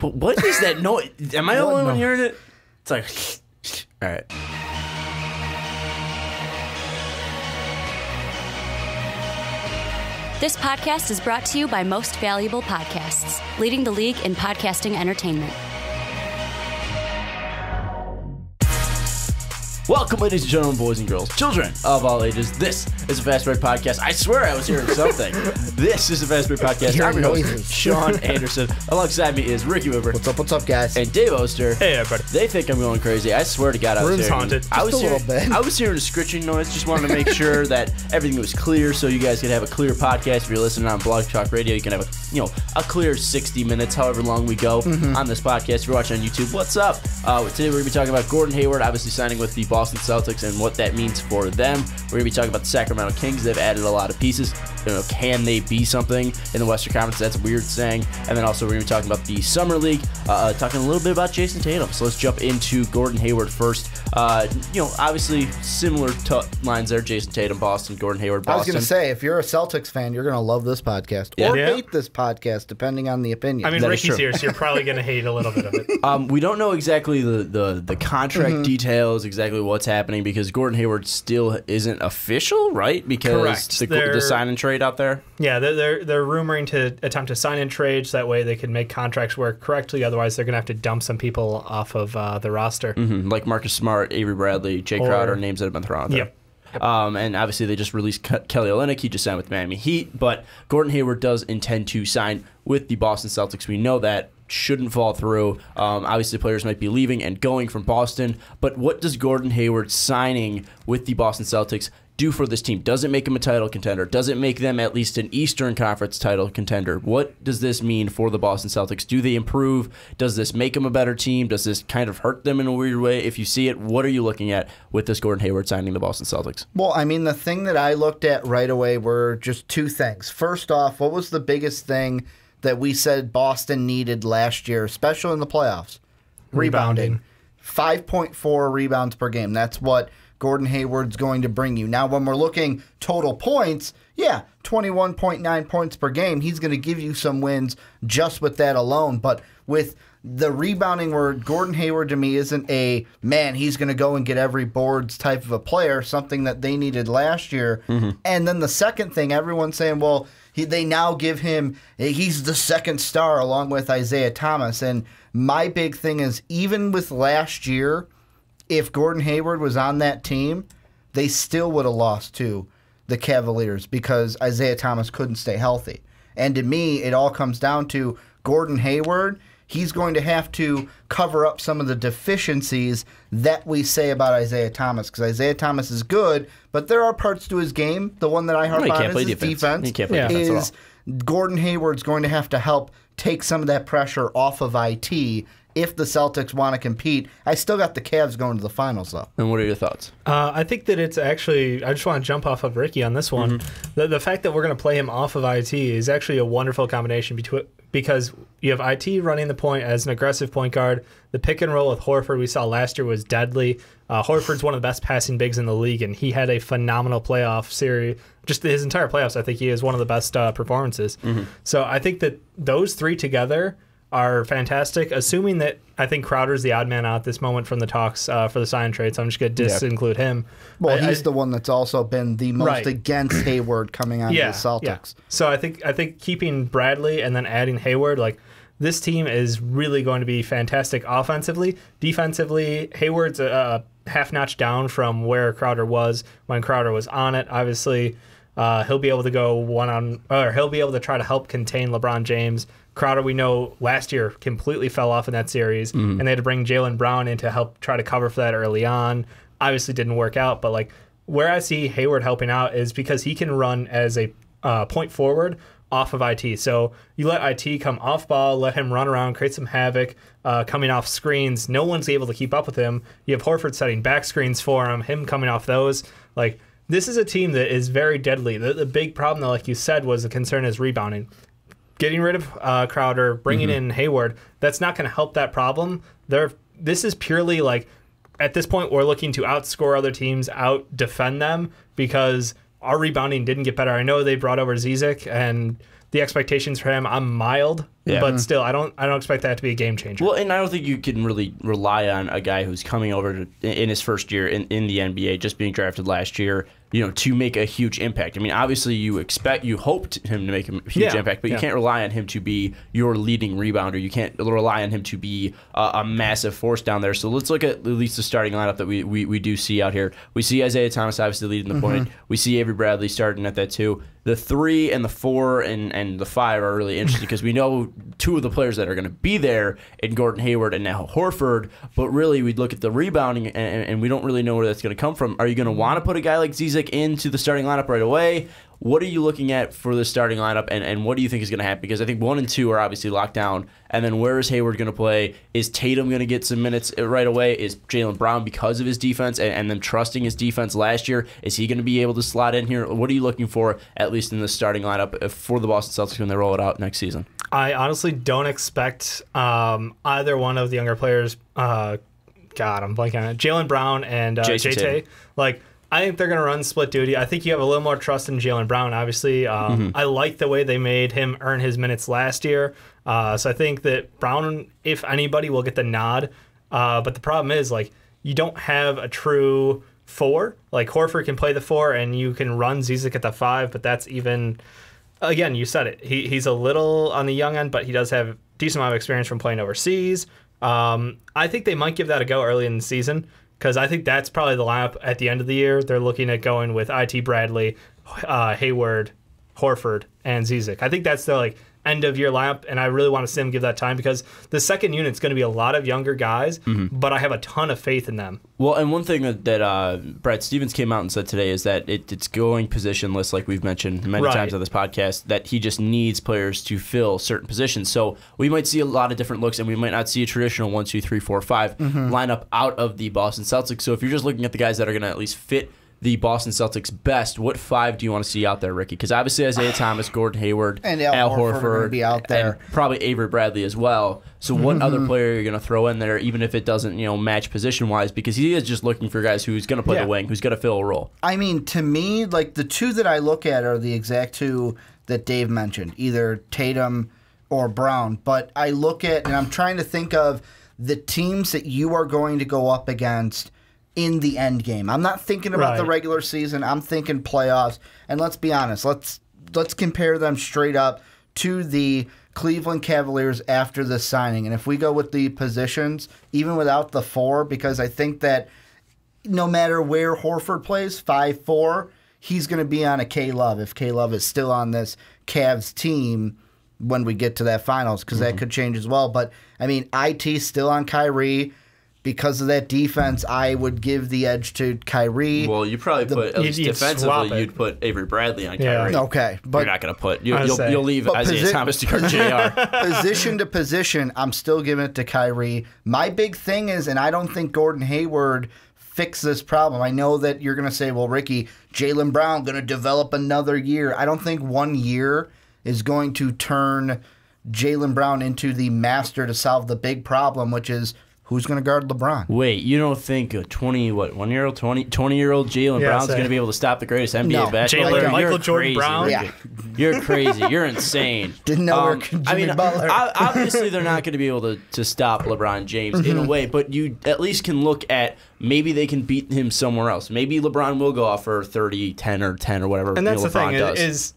But what is that noise? Am I the only one hearing it? It's like, all right. This podcast is brought to you by Most Valuable Podcasts, leading the league in podcasting entertainment. Welcome, ladies and gentlemen, boys and girls, children of all ages. This is a Fast Break Podcast. I swear I was hearing something. This is a Fast Break Podcast. I'm your host, Sean Anderson. Alongside me is Ricky Widmer. What's up, guys? And Dave Oster. Hey, everybody. They think I'm going crazy. I swear to God, I was Room's haunted. I was Just a little bit. I was hearing a scritching noise. Just wanted to make sure that everything was clear, so you guys could have a clear podcast. If you're listening on Blog Talk Radio, you can have a clear 60 minutes, however long we go on this podcast. If you're watching on YouTube, what's up? Today we're going to be talking about Gordon Hayward, obviously signing with the Boston Celtics, and what that means for them. We're going to be talking about the Sacramento Kings. They've added a lot of pieces. Can they be something in the Western Conference? That's weird saying. And then also we're going to be talking about the Summer League, talking a little bit about Jayson Tatum. So let's jump into Gordon Hayward first. Obviously similar lines there. Jayson Tatum, Boston, Gordon Hayward, Boston. I was going to say, if you're a Celtics fan, you're going to love this podcast. Or hate this podcast, depending on the opinion. I mean, Ricky's here, so you're probably going to hate a little bit of it. We don't know exactly the contract details, exactly what's happening, because Gordon Hayward still isn't official, right? Because the sign and trade out there? Yeah, they're rumoring to attempt to sign and trade so that way they can make contracts work correctly. Otherwise, they're going to have to dump some people off of the roster. Like Marcus Smart, Avery Bradley, Jay Crowder, names that have been thrown out there. Yep. And obviously they just released Kelly Olynyk. He just signed with Miami Heat. But Gordon Hayward does intend to sign with the Boston Celtics. We know that. Shouldn't fall through. Obviously, players might be leaving and going from Boston. But what does Gordon Hayward signing with the Boston Celtics do for this team? Does it make them a title contender? Does it make them at least an Eastern Conference title contender? What does this mean for the Boston Celtics? Do they improve? Does this make them a better team? Does this kind of hurt them in a weird way? If you see it, what are you looking at with this Gordon Hayward signing the Boston Celtics? Well, I mean, the thing that I looked at right away were just two things. First off, what was the biggest thing that we said Boston needed last year, especially in the playoffs? Rebounding. 5.4 rebounds per game. That's what Gordon Hayward's going to bring you. Now, when we're looking total points, 21.9 points per game. He's going to give you some wins just with that alone. But with the rebounding, where Gordon Hayward to me isn't a, man, he's going to go and get every boards type of a player, something that they needed last year. And then the second thing, everyone's saying, well, they now give him, he's the second star along with Isaiah Thomas. And my big thing is, even with last year, if Gordon Hayward was on that team, they still would have lost to the Cavaliers because Isaiah Thomas couldn't stay healthy. And to me, it all comes down to Gordon Hayward. He's going to have to cover up some of the deficiencies that we say about Isaiah Thomas, because Isaiah Thomas is good, but there are parts to his game. The one that I harp on is his defense. He can't play defense at all. Gordon Hayward's going to have to help take some of that pressure off of IT if the Celtics want to compete. I still got the Cavs going to the finals, though. And what are your thoughts? I think that it's actually, I just want to jump off of Ricky on this one. The fact that we're going to play him off of IT is actually a wonderful combination because you have IT running the point as an aggressive point guard. The pick and roll with Horford we saw last year was deadly. Horford's one of the best passing bigs in the league, and he had a phenomenal playoff series. Just his entire playoffs, I think he is one of the best performances. So I think that those three together are fantastic, assuming that I think Crowder's the odd man out at this moment from the talks for the sign trade, so I'm just going to disinclude him. Well, he's the one that's also been the most against Hayward coming on the Celtics. Yeah. So I think keeping Bradley and then adding Hayward, like, this team is really going to be fantastic offensively. Defensively, Hayward's a half notch down from where Crowder was when Crowder was on it. Obviously, he'll be able to he'll be able to try to help contain LeBron James. Crowder, we know, last year completely fell off in that series, and they had to bring Jaylen Brown in to help try to cover for that early on. Obviously didn't work out, but like where I see Hayward helping out is because he can run as a point forward off of IT. So you let IT come off ball, let him run around, create some havoc, coming off screens. No one's able to keep up with him. You have Horford setting back screens for him coming off those. Like, this is a team that is very deadly. The big problem, though, like you said, was the concern is rebounding. Getting rid of Crowder, bringing in Hayward, that's not going to help that problem. This is purely like, at this point, we're looking to outscore other teams, out-defend them, because our rebounding didn't get better. I know they brought over Zizic, and the expectations for him, I'm mild, but still, I don't expect that to be a game changer. Well, and I don't think you can really rely on a guy who's coming over in his first year in the NBA, just being drafted last year, to make a huge impact. I mean, obviously, you hoped him to make a huge impact, but you can't rely on him to be your leading rebounder. You can't rely on him to be a massive force down there. So let's look at least the starting lineup that we do see out here. We see Isaiah Thomas obviously leading the point. We see Avery Bradley starting at that 2. The 3 and the 4 and the 5 are really interesting because we know 2 of the players that are going to be there in Gordon Hayward and now Horford, but really we'd look at the rebounding and we don't really know where that's going to come from. Are you going to want to put a guy like Zizic into the starting lineup right away? What are you looking at for the starting lineup, and what do you think is going to happen? Because I think 1 and 2 are obviously locked down, and then where is Hayward going to play? Is Tatum going to get some minutes right away? Is Jaylen Brown, because of his defense and them trusting his defense last year, is he going to be able to slot in here? What are you looking for, at least in the starting lineup, for the Boston Celtics when they roll it out next season? I honestly don't expect either one of the younger players, God, I'm blanking on it, Jaylen Brown and JT, I think they're going to run split duty. I think you have a little more trust in Jaylen Brown, obviously. I like the way they made him earn his minutes last year. So I think that Brown, if anybody, will get the nod. But the problem is, you don't have a true 4. Horford can play the 4, and you can run Zizic at the 5, but that's even... Again, you said it. He's a little on the young end, but he does have a decent amount of experience from playing overseas. I think they might give that a go early in the season, because I think that's probably the lineup at the end of the year. They're looking at going with IT Bradley, Hayward, Horford, and Zizic. I think that's the end of year lineup, and I really want to see them give that time because the second unit's going to be a lot of younger guys, but I have a ton of faith in them. Well, and one thing that Brad Stevens came out and said today is that it's going positionless, like we've mentioned many times on this podcast, that he just needs players to fill certain positions. So we might see a lot of different looks, and we might not see a traditional 1, 2, 3, 4, 5 lineup out of the Boston Celtics. So if you're just looking at the guys that are going to at least fit the Boston Celtics best, what 5 do you want to see out there, Ricky? Because obviously Isaiah Thomas, Gordon Hayward, and Al Horford are going to be out there, and probably Avery Bradley as well. So what other player are you going to throw in there, even if it doesn't match position wise? Because he is just looking for guys who's going to play the wing, who's going to fill a role. I mean, to me, the 2 that I look at are the exact 2 that Dave mentioned, either Tatum or Brown. But I look at, and I'm trying to think of the teams that you are going to go up against in the end game. I'm not thinking about the regular season. I'm thinking playoffs. And let's be honest. Let's compare them straight up to the Cleveland Cavaliers after the signing. And if we go with the positions, even without the 4, because I think that no matter where Horford plays, 5-4, he's going to be on a K-Love if K-Love is still on this Cavs team when we get to that finals, because that could change as well. But, I mean, IT's still on Kyrie. Because of that defense, I would give the edge to Kyrie. Well, you probably put, at least defensively, you'd put Avery Bradley on Kyrie. Okay. But you're not going to put, you'll leave Isaiah Thomas to guard JR. Position to position, I'm still giving it to Kyrie. My big thing is, and I don't think Gordon Hayward fixed this problem. I know that you're going to say, well, Ricky, Jaylen Brown going to develop another year. I don't think 1 year is going to turn Jaylen Brown into the master to solve the big problem, which is, who's going to guard LeBron? Wait, you don't think a 20-year-old Jaylen Brown's going to be able to stop the greatest NBA basketball player? Michael Jordan Brown? Yeah. You're crazy. You're insane. Didn't know where Jimmy Butler. Obviously, they're not going to be able to stop LeBron James in a way, but you at least can look at maybe they can beat him somewhere else. Maybe LeBron will go off for 30, 10, or 10 or whatever. And that's LeBron the thing is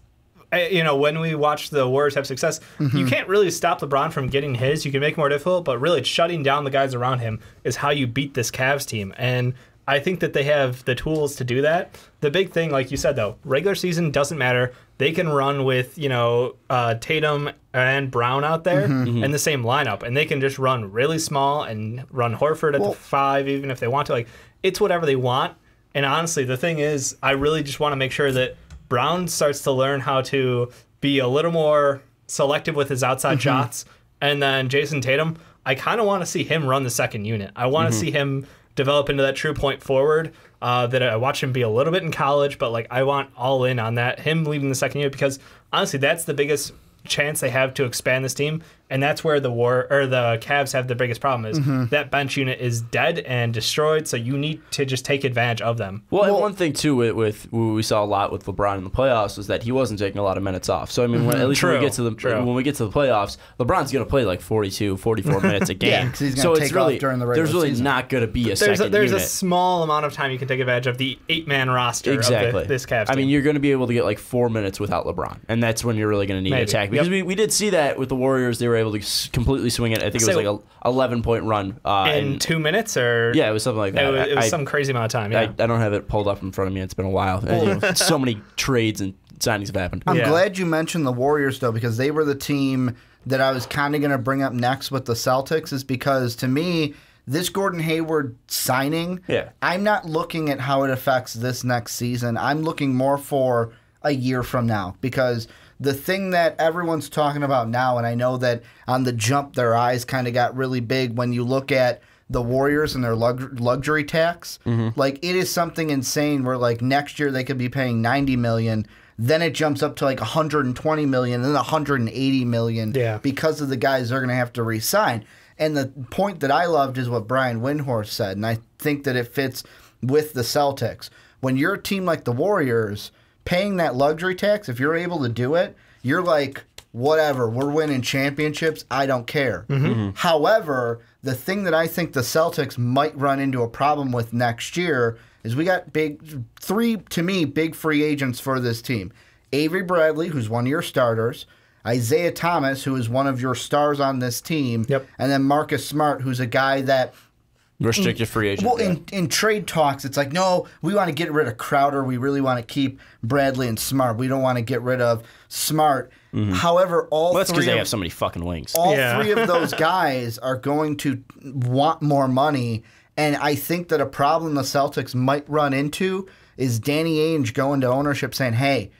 when we watch the Warriors have success, you can't really stop LeBron from getting his. You can make it more difficult, but really shutting down the guys around him is how you beat this Cavs team. And I think that they have the tools to do that. The big thing, like you said, though, regular season doesn't matter. They can run with, Tatum and Brown out there in the same lineup, and they can just run really small and run Horford at the 5, even if they want to. It's whatever they want. And honestly, the thing is, I really just want to make sure that Brown starts to learn how to be a little more selective with his outside shots. And then Jayson Tatum, I kind of want to see him run the second unit. I want to see him develop into that true point forward that I watched him be a little bit in college, but I want all in on that, him leaving the second unit, because honestly, that's the biggest chance they have to expand this team, and that's where the Cavs have the biggest problem is that bench unit is dead and destroyed, so you need to just take advantage of them. Well, and one thing too with we saw a lot with LeBron in the playoffs was that he wasn't taking a lot of minutes off. So I mean, at least when we get to the playoffs, LeBron's going to play like 42, 44 minutes a game. Yeah, because he's going to take off during the regular season. There's really not going to be a second There's unit. a small amount of time you can take advantage of the 8-man roster of this Cavs team. I mean, you're going to be able to get like 4 minutes without LeBron, and that's when you're really going to need to attack. Because we did see that with the Warriors. They were able to completely swing it. I think it was like a 11-point run. In 2 minutes? Or yeah, it was something like that. It was some crazy amount of time, yeah. I don't have it pulled up in front of me. It's been a while. So many trades and signings have happened. I'm glad you mentioned the Warriors, though, because they were the team that I was kind of going to bring up next with the Celtics, is because, to me, this Gordon Hayward signing, I'm not looking at how it affects this next season. I'm looking more for a year from now, because the thing that everyone's talking about now, and I know that on the jump their eyes kind of got really big when you look at the Warriors and their luxury tax. Like, it is something insane where, like, next year they could be paying $90 million. Then it jumps up to like $120 million, then $180 million because of the guys they're going to have to re-sign. And the point that I loved is what Brian Windhorst said, and I think that it fits with the Celtics. When you're a team like the Warriors, paying that luxury tax, if you're able to do it, you're like, whatever, we're winning championships, I don't care. However, the thing that I think the Celtics might run into a problem with next year is we got three, to me, big free agents for this team. Avery Bradley, who's one of your starters, Isaiah Thomas, who is one of your stars on this team, and then Marcus Smart, who's a guy that restricted free agent. Well, in trade talks, it's like, no, we want to get rid of Crowder. We really want to keep Bradley and Smart. We don't want to get rid of Smart. However, that's because they have so many fucking wings. All three of those guys are going to want more money, and I think that a problem the Celtics might run into is Danny Ainge going to ownership saying, hey,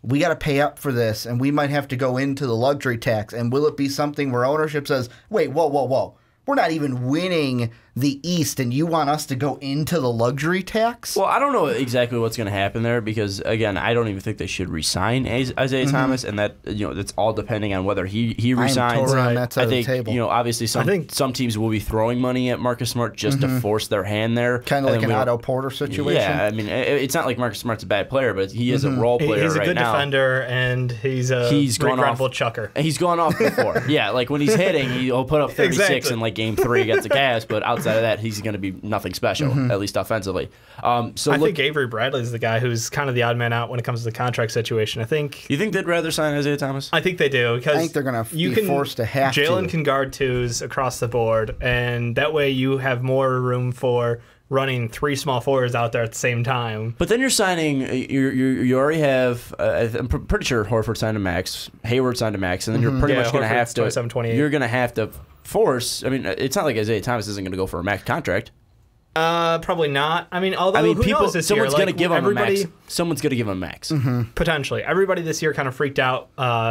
we got to pay up for this, and we might have to go into the luxury tax. And will it be something where ownership says, wait, whoa. We're not even winning the East, and you want us to go into the luxury tax? Well, I don't know exactly what's going to happen there because, again, I don't even think they should re-sign Isaiah Thomas, and that that's all depending on whether he resigns. I am totally on that side of the table. Obviously some teams will be throwing money at Marcus Smart just to force their hand there. Kind of like an Otto Porter situation. Yeah, I mean, it's not like Marcus Smart's a bad player, but he is a role player right now. He's a good defender, and he's a regrettable chucker. He's gone off before. Yeah, like when he's hitting, he'll put up 36 in like Game 3 against the Cavs, but outside of that, he's going to be nothing special, at least offensively. I think Avery Bradley is the guy who's kind of the odd man out when it comes to the contract situation. You think they'd rather sign Isaiah Thomas? I think they do, because I think they're going to be forced to have Jalen can guard twos across the board, and that way you have more room for running 3 small forwards out there at the same time. But then you're signing, you already have, I'm pretty sure Horford signed a max, Hayward signed a max, and then you're pretty much going to have to, you're going to have to force, I mean, it's not like Isaiah Thomas isn't going to go for a max contract. Probably not. I mean, who knows this someone's year? Gonna give him a max. Someone's going to give him a max. Potentially. Everybody this year kind of freaked out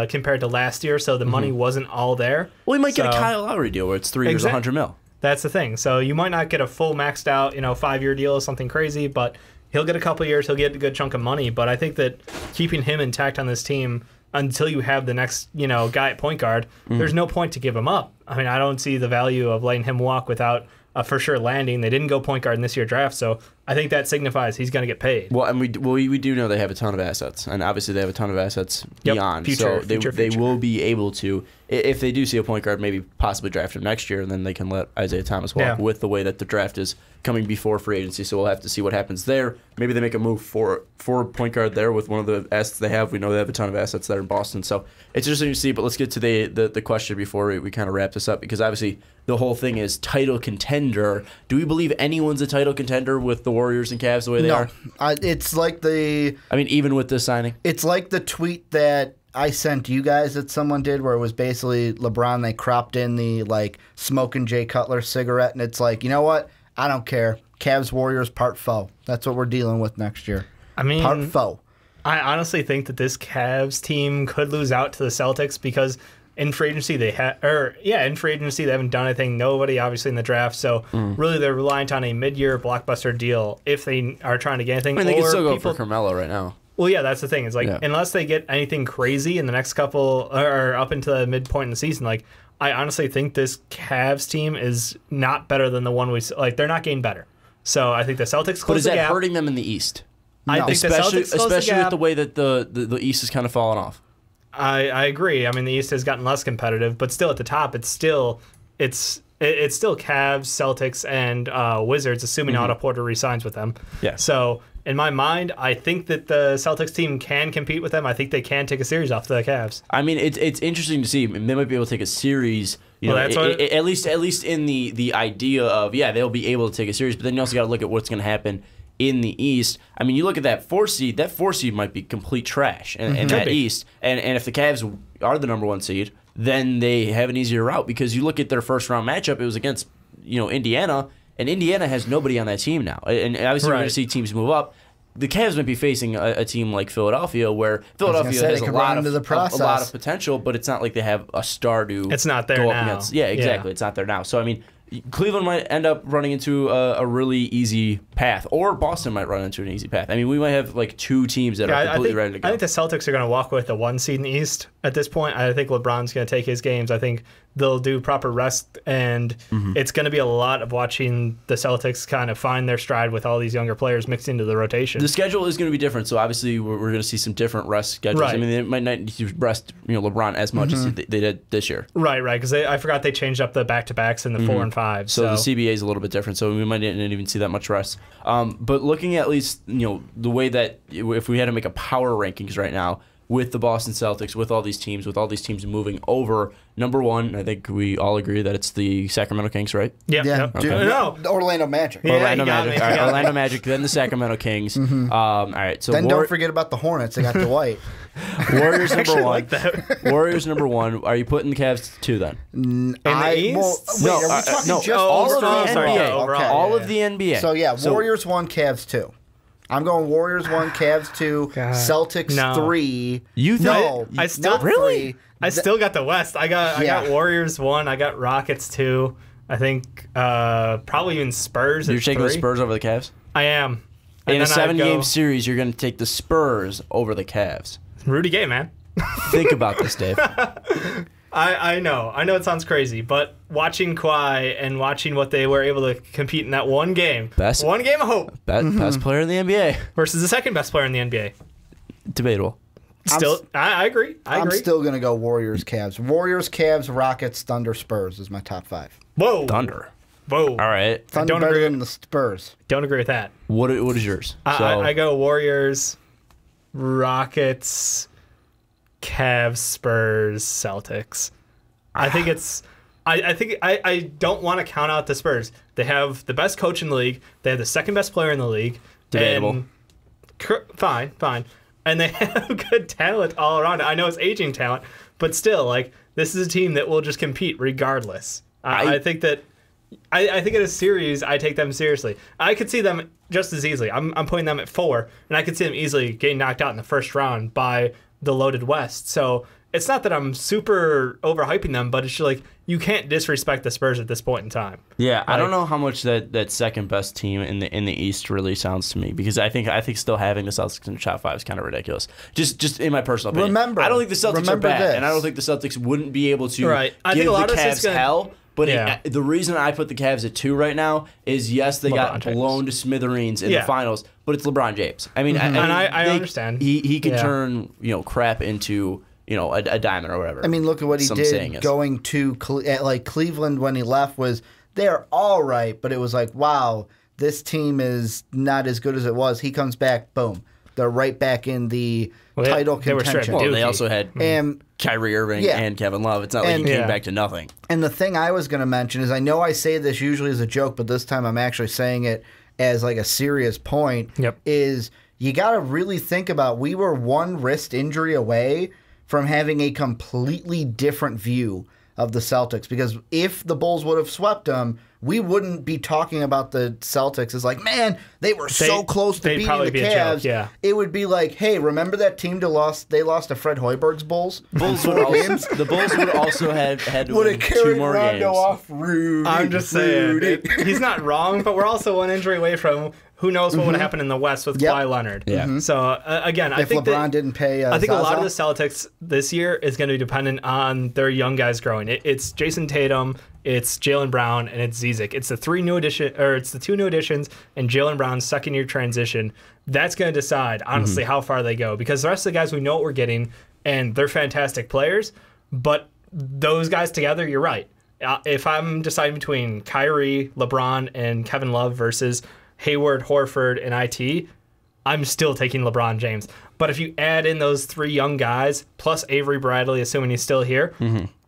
compared to last year, so the money wasn't all there. Well, he might get a Kyle Lowry deal where it's 3 years, $100 million. That's the thing. So you might not get a full maxed out, 5-year deal or something crazy, but he'll get a couple years. He'll get a good chunk of money. But I think that keeping him intact on this team until you have the next, guy at point guard, there's no point to give him up. I mean, I don't see the value of letting him walk without a for sure landing. They didn't go point guard in this year's draft, so I think that signifies he's going to get paid. Well, and we do know they have a ton of assets, and obviously they have a ton of assets beyond. Future, so they will be able to, if they do see a point guard, maybe possibly draft him next year, and then they can let Isaiah Thomas walk with the way that the draft is coming before free agency. So we'll have to see what happens there. Maybe they make a move for point guard there with one of the assets they have. We know they have a ton of assets there in Boston, so it's interesting to see. But let's get to the question before we kind of wrap this up, because obviously the whole thing is title contender. Do we believe anyone's a title contender with the Warriors and Cavs the way they are? It's like even with this signing? It's like the tweet that I sent you guys that someone did where it was basically LeBron, they cropped in the, smoking Jay Cutler cigarette, and it's like, you know what? I don't care. Cavs, Warriors, part foe. That's what we're dealing with next year. I mean, part foe. I honestly think that this Cavs team could lose out to the Celtics because in free agency they haven't done anything. Nobody obviously in the draft, so really they're reliant on a mid-year blockbuster deal if they are trying to get anything. I mean, they can still go for Carmelo right now. Well, yeah, that's the thing. It's like, unless they get anything crazy in the next couple, or up into the midpoint in the season, like, I honestly think this Cavs team is not better than the one they're not getting better. So I think the Celtics close the gap. But is that hurting them in the East? No. I think especially the Celtics close the gap. with the way that the East has kind of fallen off. I agree. I mean, the East has gotten less competitive, but still at the top, it's still Cavs, Celtics, and Wizards, assuming Otto Porter re-signs with them. Yeah. So in my mind, I think that the Celtics team can compete with them. I think they can take a series off the Cavs. I mean, it's interesting to see. They might be able to take a series. At least in the idea of they'll be able to take a series. But then you also got to look at what's going to happen in the East. I mean, you look at that 4 seed. That 4 seed might be complete trash in that East. And if the Cavs are the number 1 seed, then they have an easier route, because you look at their first round matchup. It was against Indiana. And Indiana has nobody on that team now. And obviously, we're going to see teams move up. The Cavs might be facing a team like Philadelphia, where Philadelphia has a lot of potential, but it's not like they have a star to It's not there go now. up against. Yeah, exactly. Yeah. It's not there now. So, I mean, Cleveland might end up running into a really easy path, or Boston might run into an easy path. I mean, we might have like 2 teams that are completely ready to go. I think the Celtics are going to walk with the 1 seed in the East at this point. I think LeBron's going to take his games. I think they'll do proper rest, and it's going to be a lot of watching the Celtics kind of find their stride with all these younger players mixed into the rotation. The schedule is going to be different, so obviously we're going to see some different rest schedules. Right. I mean, they might not need to rest LeBron as much as they did this year. Right, because I forgot they changed up the back-to-backs in the 4 and 5. So the CBA is a little bit different, so we might not even see that much rest. But looking at least the way that if we had to make a power rankings right now, with the Boston Celtics, with all these teams moving over, number 1, I think we all agree that it's the Sacramento Kings, right? Yep. Yeah. Okay. No. Orlando Magic. Yeah, Orlando Magic. All right, Orlando Magic, then the Sacramento Kings. All right. So then don't forget about the Hornets. They got Dwight. Warriors number 1. Like that. Warriors number 1. Are you putting the Cavs 2 then? In the East? Are we talking just all of the NBA. Overall. All of the NBA. So Warriors 1, Cavs 2. I'm going Warriors 1, Cavs 2, Celtics 3. You think? I still really? I still got the West. I got Warriors 1. I got Rockets 2. I think probably even Spurs. You're taking the Spurs over the Cavs? I am. In a 7-game series, you're going to take the Spurs over the Cavs. Rudy Gay, man. Think about this, Dave. I know it sounds crazy, but watching Kawhi and watching what they were able to compete in that one game of hope. Best player in the NBA. Versus the second best player in the NBA. Debatable. Still, I agree. I'm still going to go Warriors, Cavs. Warriors, Cavs, Rockets, Thunder, Spurs is my top 5. Whoa. Thunder. Whoa. All right. Thunder don't better agree than the Spurs. Don't agree with that. What is yours? I go Warriors, Rockets, Cavs, Spurs, Celtics. I think it's. I don't want to count out the Spurs. They have the best coach in the league. They have the second best player in the league. Debatable. Fine. And they have good talent all around. I know it's aging talent, but still, like, this is a team that will just compete regardless. I think that. I think in a series, I take them seriously. I could see them just as easily. I'm putting them at 4, and I could see them easily getting knocked out in the first round by the loaded West. So it's not that I'm super overhyping them, but it's just like you can't disrespect the Spurs at this point in time. Yeah, I don't know how much that second best team in the East really sounds to me, because I think still having the Celtics in the top 5 is kind of ridiculous. Just in my personal opinion. Remember, I don't think the Celtics are bad, this. And I don't think the Celtics wouldn't be able to I give think a lot the of Cavs hell. But the reason I put the Cavs at 2 right now is, yes, they got blown to smithereens in the finals, but it's LeBron James. I mean, I understand. He can turn crap into a diamond or whatever. I mean, look at what he did going to Cleveland when he left. Was they're all right, but it was like, wow, this team is not as good as it was. He comes back, boom, they're right back in the title contention. Well, they also had Kyrie Irving and Kevin Love. It's not like he came back to nothing. And the thing I was going to mention is, I know I say this usually as a joke, but this time I'm actually saying it as like a serious point, is you got to really think about, we were one wrist injury away from having a completely different view of the Celtics. Because if the Bulls would have swept them, we wouldn't be talking about the Celtics as like, man, they were so close to beating the Cavs. It would be like, hey, remember that team they lost to Fred Hoiberg's Bulls? The Bulls would also had to win 2 more games. Off Rudy, I'm just saying, he's not wrong, but we're also one injury away from who knows what would have happened in the West with Kawhi Leonard. Yeah. So, again, I if think LeBron didn't pay I think a lot of Zaza. the Celtics this year is going to be dependent on their young guys growing. It's Jayson Tatum, it's Jaylen Brown, and it's Zizic. It's the two new additions and Jaylen Brown's second-year transition. That's going to decide, honestly, how far they go. Because the rest of the guys, we know what we're getting, and they're fantastic players. But those guys together, you're right. If I'm deciding between Kyrie, LeBron, and Kevin Love versus Hayward, Horford, and IT, I'm still taking LeBron James. But if you add in those three young guys, plus Avery Bradley, assuming he's still here,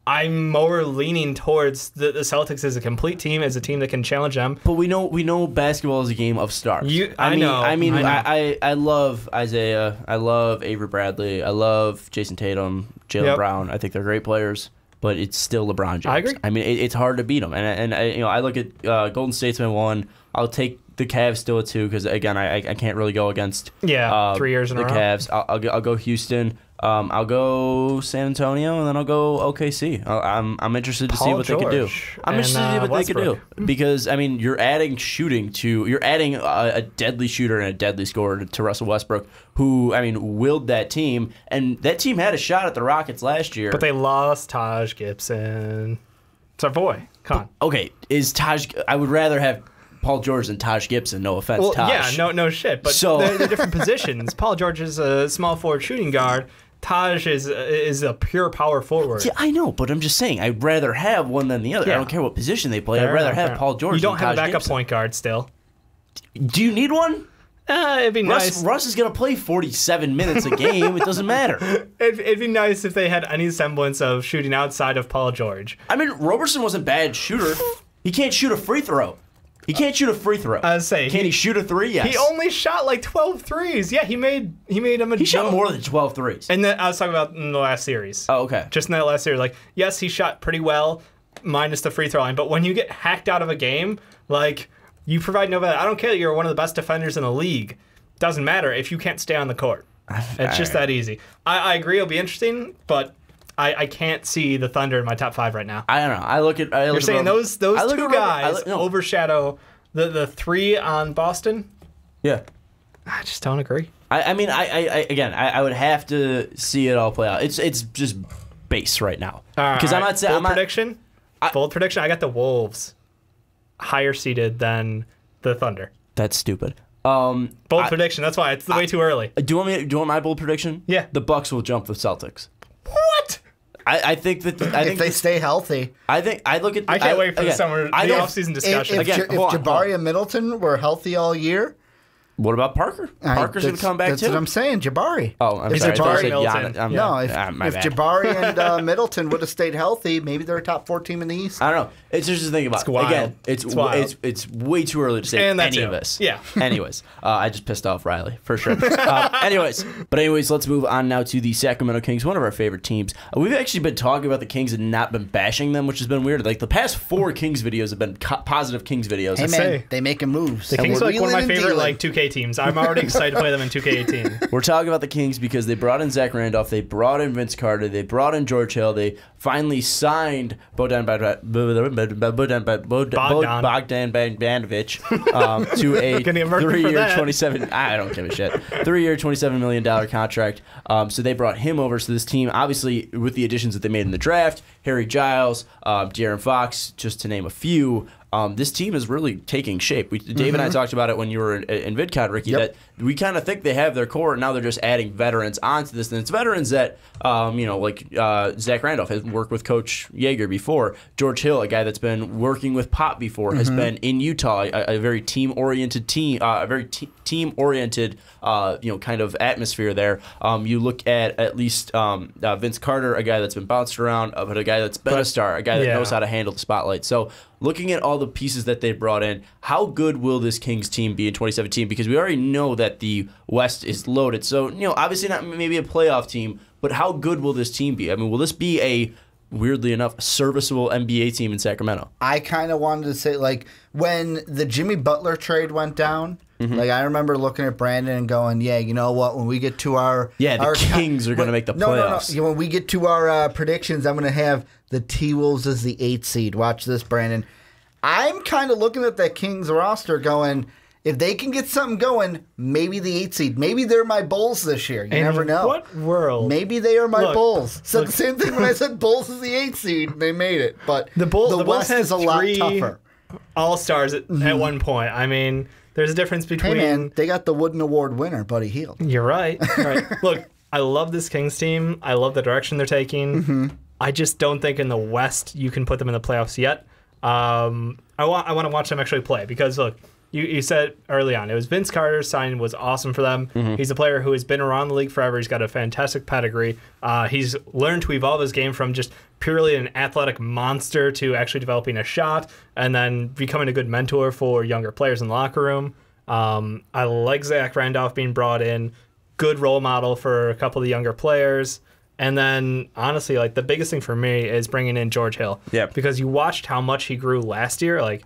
I'm more leaning towards the Celtics as a complete team, as a team that can challenge them. But we know basketball is a game of stars. I love Isaiah. I love Avery Bradley. I love Jayson Tatum, Jaylen Brown. I think they're great players. But it's still LeBron James. I agree. I mean, it's hard to beat them. And I look at Golden State's been 1. I'll take the Cavs still at 2 because, again, I can't really go against 3 years in a row. The Cavs. I'll go Houston. I'll go San Antonio, and then I'll go OKC. I'm interested to see what they could do. I'm interested to see what they could do because I mean you're adding a deadly shooter and a deadly scorer to Russell Westbrook, who I mean willed that team, and that team had a shot at the Rockets last year, but they lost Taj Gibson. It's our boy. Come on. Okay, is Taj? I would rather have Paul George and Taj Gibson. No offense, well, Taj. Yeah, no shit. But they're different positions. Paul George is a small forward shooting guard. Taj is a pure power forward. Yeah, I know, but I'm just saying I'd rather have one than the other. Yeah. I don't care what position they play. I'd rather have Paul George. You don't than have Taj a backup Gibson. point guard still. Do you need one? It'd be nice. Russ is going to play 47 minutes a game. It doesn't matter. It'd be nice if they had any semblance of shooting outside of Paul George. I mean, Roberson was a bad shooter. He can't shoot a free throw. He Can he shoot a 3? Yes. He only shot like 12 threes. Yeah, he made him a He shot more than 12 threes. And then I was talking about in the last series. Oh, okay. Just in that last series. Like, yes, he shot pretty well, minus the free throw line. But when you get hacked out of a game, like, you provide no value. I don't care that you're one of the best defenders in the league. Doesn't matter if you can't stay on the court. It's just that easy. I agree it'll be interesting, but I can't see the Thunder in my top 5 right now. I don't know. You're saying those two guys overshadow the 3 on Boston? Yeah. I just don't agree. I mean, I would have to see it all play out. It's just base right now. Because I'm not saying bold prediction. I got the Wolves higher seeded than the Thunder. That's stupid. Bold prediction. That's why it's way too early. Do you want my bold prediction? Yeah. The Bucks will jump the Celtics. What? I think that if they stay healthy. I can't wait for the summer, the offseason discussion. If Jabari and Middleton were healthy all year. What about Parker? Parker's going to come back that's too. That's what I'm saying. Jabari. Oh, I'm He's sorry. Jabari Middleton. If Jabari and Middleton would have stayed healthy, maybe they're a top 4 team in the East. I don't know. It's just the thing about wild. Again, it's way too early to say any of this. Yeah. Anyways, I just pissed off Riley for sure. Anyways, let's move on now to the Sacramento Kings, one of our favorite teams. We've actually been talking about the Kings and not been bashing them, which has been weird. Like the past 4 Kings videos have been positive Kings videos. Hey man, they making moves. The Kings are like one of my favorite 2K teams. I'm already excited to play them in 2K18. We're talking about the Kings because they brought in Zach Randolph, they brought in Vince Carter, they brought in George Hill, they finally signed Bogdan Bogdanovic to a 3-year, 27. I don't give a shit. 3-year, $27 million contract. So they brought him over. So this team, obviously, with the additions that they made in the draft, Harry Giles, De'Aaron Fox, just to name a few. This team is really taking shape. Dave and I talked about it when you were in VidCon, Ricky, that we kind of think they have their core, and now they're just adding veterans onto this. And it's veterans that, Zach Randolph has worked with Coach Yeager before. George Hill, a guy that's been working with Pop before, has been in Utah, a very team-oriented kind of atmosphere there. You look at least Vince Carter, a guy that's been bounced around, but a guy that's been a star, a guy that knows how to handle the spotlight. So looking at all the pieces that they brought in, how good will this Kings team be in 2017? Because we already know that the West is loaded. So, obviously not maybe a playoff team, but how good will this team be? I mean, will this be a, weirdly enough, serviceable NBA team in Sacramento? I kind of wanted to say, like, when the Jimmy Butler trade went down, like, I remember looking at Brandon and going, yeah, you know what, when we get to our... Yeah, the Kings are going to make the playoffs. No. When we get to our predictions, I'm going to have the T-Wolves as the 8th seed. Watch this, Brandon. I'm kind of looking at that Kings roster going, If they can get something going, maybe the 8 seed. Maybe they're my Bulls this year. You never know. What world? Maybe they are my Bulls. Said the same thing when I said Bulls is the 8 seed. They made it. But the West is a lot tougher. All-stars at one point. I mean, there's a difference between... Hey, man, they got the Wooden Award winner, Buddy Hield. You're right. Look, I love this Kings team. I love the direction they're taking. I just don't think in the West you can put them in the playoffs yet. I want to watch them actually play because, look, you said early on, it was Vince Carter's signing was awesome for them. He's a player who has been around the league forever. He's got a fantastic pedigree. He's learned to evolve his game from just purely an athletic monster to actually developing a shot and then becoming a good mentor for younger players in the locker room. I like Zach Randolph being brought in. Good role model for a couple of the younger players. And then, honestly, like the biggest thing for me is bringing in George Hill. Yeah. Because you watched how much he grew last year. Like,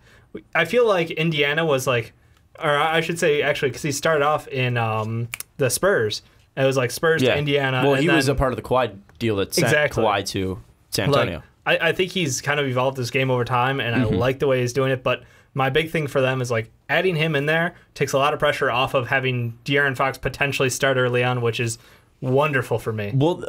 I feel like Indiana was like, or I should say actually, because he started off in the Spurs. It was like Spurs to Indiana. Well, he was a part of the Kawhi deal that sent Kawhi to San Antonio. Like, I think he's kind of evolved his game over time, and I like the way he's doing it. But my big thing for them is like adding him in there takes a lot of pressure off of having De'Aaron Fox potentially start early on, which is wonderful for me. Well,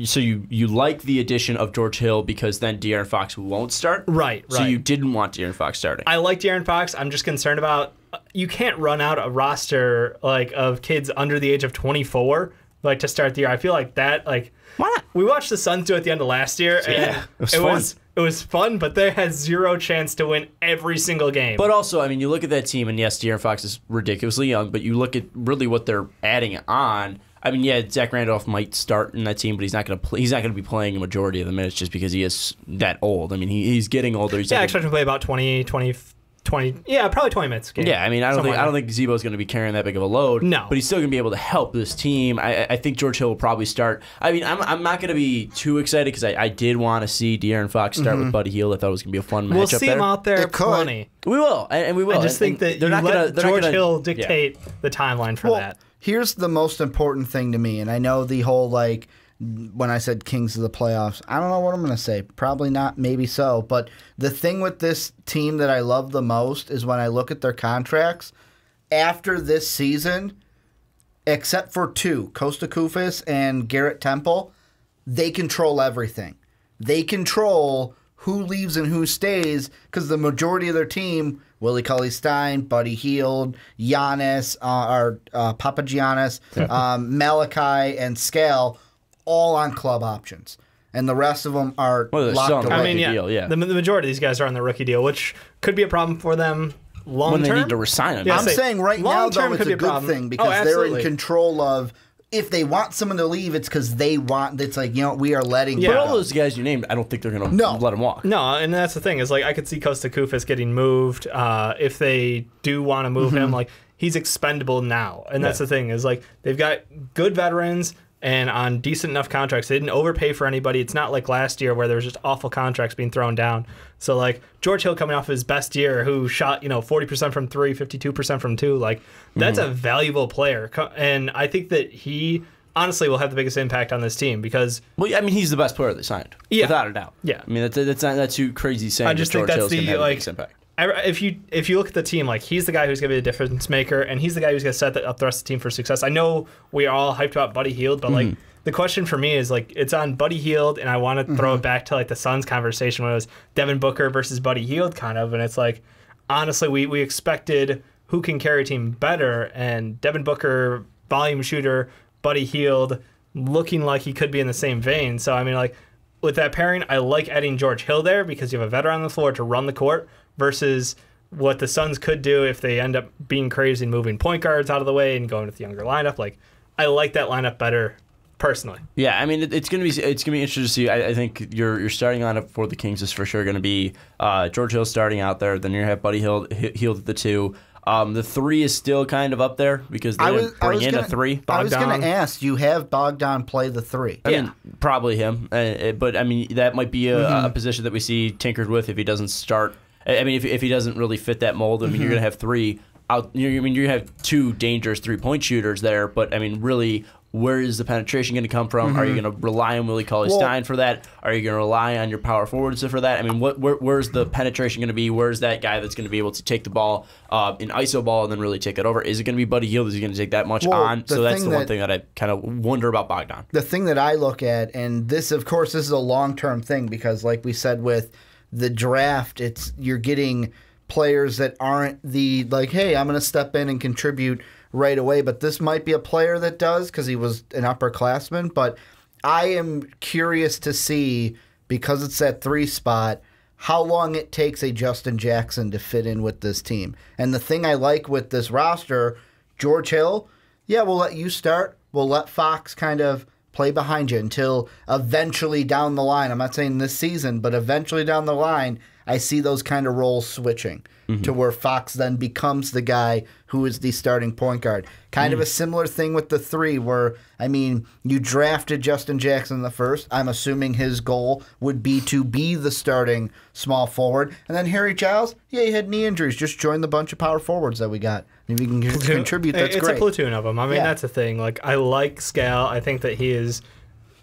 so you like the addition of George Hill because then De'Aaron Fox won't start? Right. So you didn't want De'Aaron Fox starting? I like De'Aaron Fox. I'm just concerned about you can't run out a roster like of kids under the age of 24 like to start the year. I feel like that like why not? We watched the Suns do it at the end of last year, and it was fun, but they had zero chance to win every single game. But also, I mean, you look at that team, and yes, De'Aaron Fox is ridiculously young, but you look at really what they're adding on. I mean, yeah, Zach Randolph might start in that team, but he's not going to play. He's not going to be playing a majority of the minutes just because he is that old. I mean, he's getting older. I expect him to play about 20, probably 20 minutes. Game. Yeah, I mean, I don't think Zebo's going to be carrying that big of a load. No, but he's still going to be able to help this team. I think George Hill will probably start. I mean, I'm not going to be too excited because I did want to see De'Aaron Fox start with Buddy Hield. I thought it was going to be a fun matchup. We'll see him out there plenty. We will, and we will. I just think that they're not going to George Hill dictate the timeline for that. Here's the most important thing to me, and I know the whole, like, when I said Kings of the playoffs, I don't know what I'm going to say. Probably not, maybe so. But the thing with this team that I love the most is when I look at their contracts, after this season, except for two, Kosta Koufis and Garrett Temple, they control everything. They control who leaves and who stays because the majority of their team, Willie Cauley-Stein, Buddy Hield, Giannis, Papagiannis, Malachi, and Scale, all on club options. And the rest of them are locked away. I mean, the majority of these guys are on the rookie deal, which could be a problem for them long term. When they need to resign them. I'm saying right now, though, it's a good thing because they're in control of... If they want someone to leave, it's because they want. It's like, we are letting. But all those guys you named, I don't think they're going to let them walk. No, and that's the thing is like I could see Kosta Koufis getting moved if they do want to move him. Like he's expendable now, and that's the thing is like they've got good veterans and on decent enough contracts. They didn't overpay for anybody. It's not like last year where there was just awful contracts being thrown down. So like George Hill coming off his best year, who shot 40% from 3, 52% from 2, like that's a valuable player, and I think that he honestly will have the biggest impact on this team because he's the best player they signed, without a doubt. Yeah, I mean that's too crazy saying. I just think that's the biggest impact. If you look at the team, like he's the guy who's going to be the difference maker, and he's the guy who's going to set up the rest of the team for success. I know we are all hyped about Buddy Hield, but like the question for me is like it's on Buddy Hield, and I want to throw it back to like the Suns conversation when it was Devin Booker versus Buddy Hield kind of, and it's like honestly we expected who can carry a team better, and Devin Booker, volume shooter, Buddy Hield looking like he could be in the same vein. So I mean like with that pairing, I like adding George Hill there because you have a veteran on the floor to run the court. Versus what the Suns could do if they end up being crazy and moving point guards out of the way and going with the younger lineup. Like, I like that lineup better personally. Yeah, I mean it's gonna be interesting to see. I think your starting lineup for the Kings is for sure gonna be George Hill starting out there. Then you're gonna have Buddy Hield at the 2. The 3 is still kind of up there because they didn't bring in a 3. Bogdan. I was going to ask, you have Bogdan play the 3. I mean, probably him, but I mean that might be a position that we see tinkered with if he doesn't start. I mean, if he doesn't really fit that mold, I mean, you're going to have 3 out. You're going to have 2 dangerous 3-point shooters there, but I mean, really, where is the penetration going to come from? Are you going to rely on Willie Cauley-Stein for that? Are you going to rely on your power forwards for that? I mean, where's the penetration going to be? Where's that guy that's going to be able to take the ball in iso ball and then really take it over? Is it going to be Buddy Hield? Is he going to take that much on? So that's the one thing that I kind of wonder about Bogdan. The thing that I look at, and this, of course, this is a long-term thing because, like we said with the draft, you're getting players that aren't hey, I'm going to step in and contribute right away, but this might be a player that does because he was an upperclassman. But I am curious to see, because it's that 3 spot, how long it takes a Justin Jackson to fit in with this team. And the thing I like with this roster, George Hill, yeah, we'll let you start. We'll let Fox kind of play behind you until eventually down the line, I'm not saying this season, but eventually down the line, I see those kind of roles switching to where Fox then becomes the guy who is the starting point guard. Kind of a similar thing with the 3 where, I mean, you drafted Justin Jackson in the first. I'm assuming his goal would be to be the starting small forward. And then Harry Giles, yeah, he had knee injuries. Just join the bunch of power forwards that we got. If you can contribute, that's great. It's a platoon of them. I mean, that's the thing. Like, I like Scal. I think that he is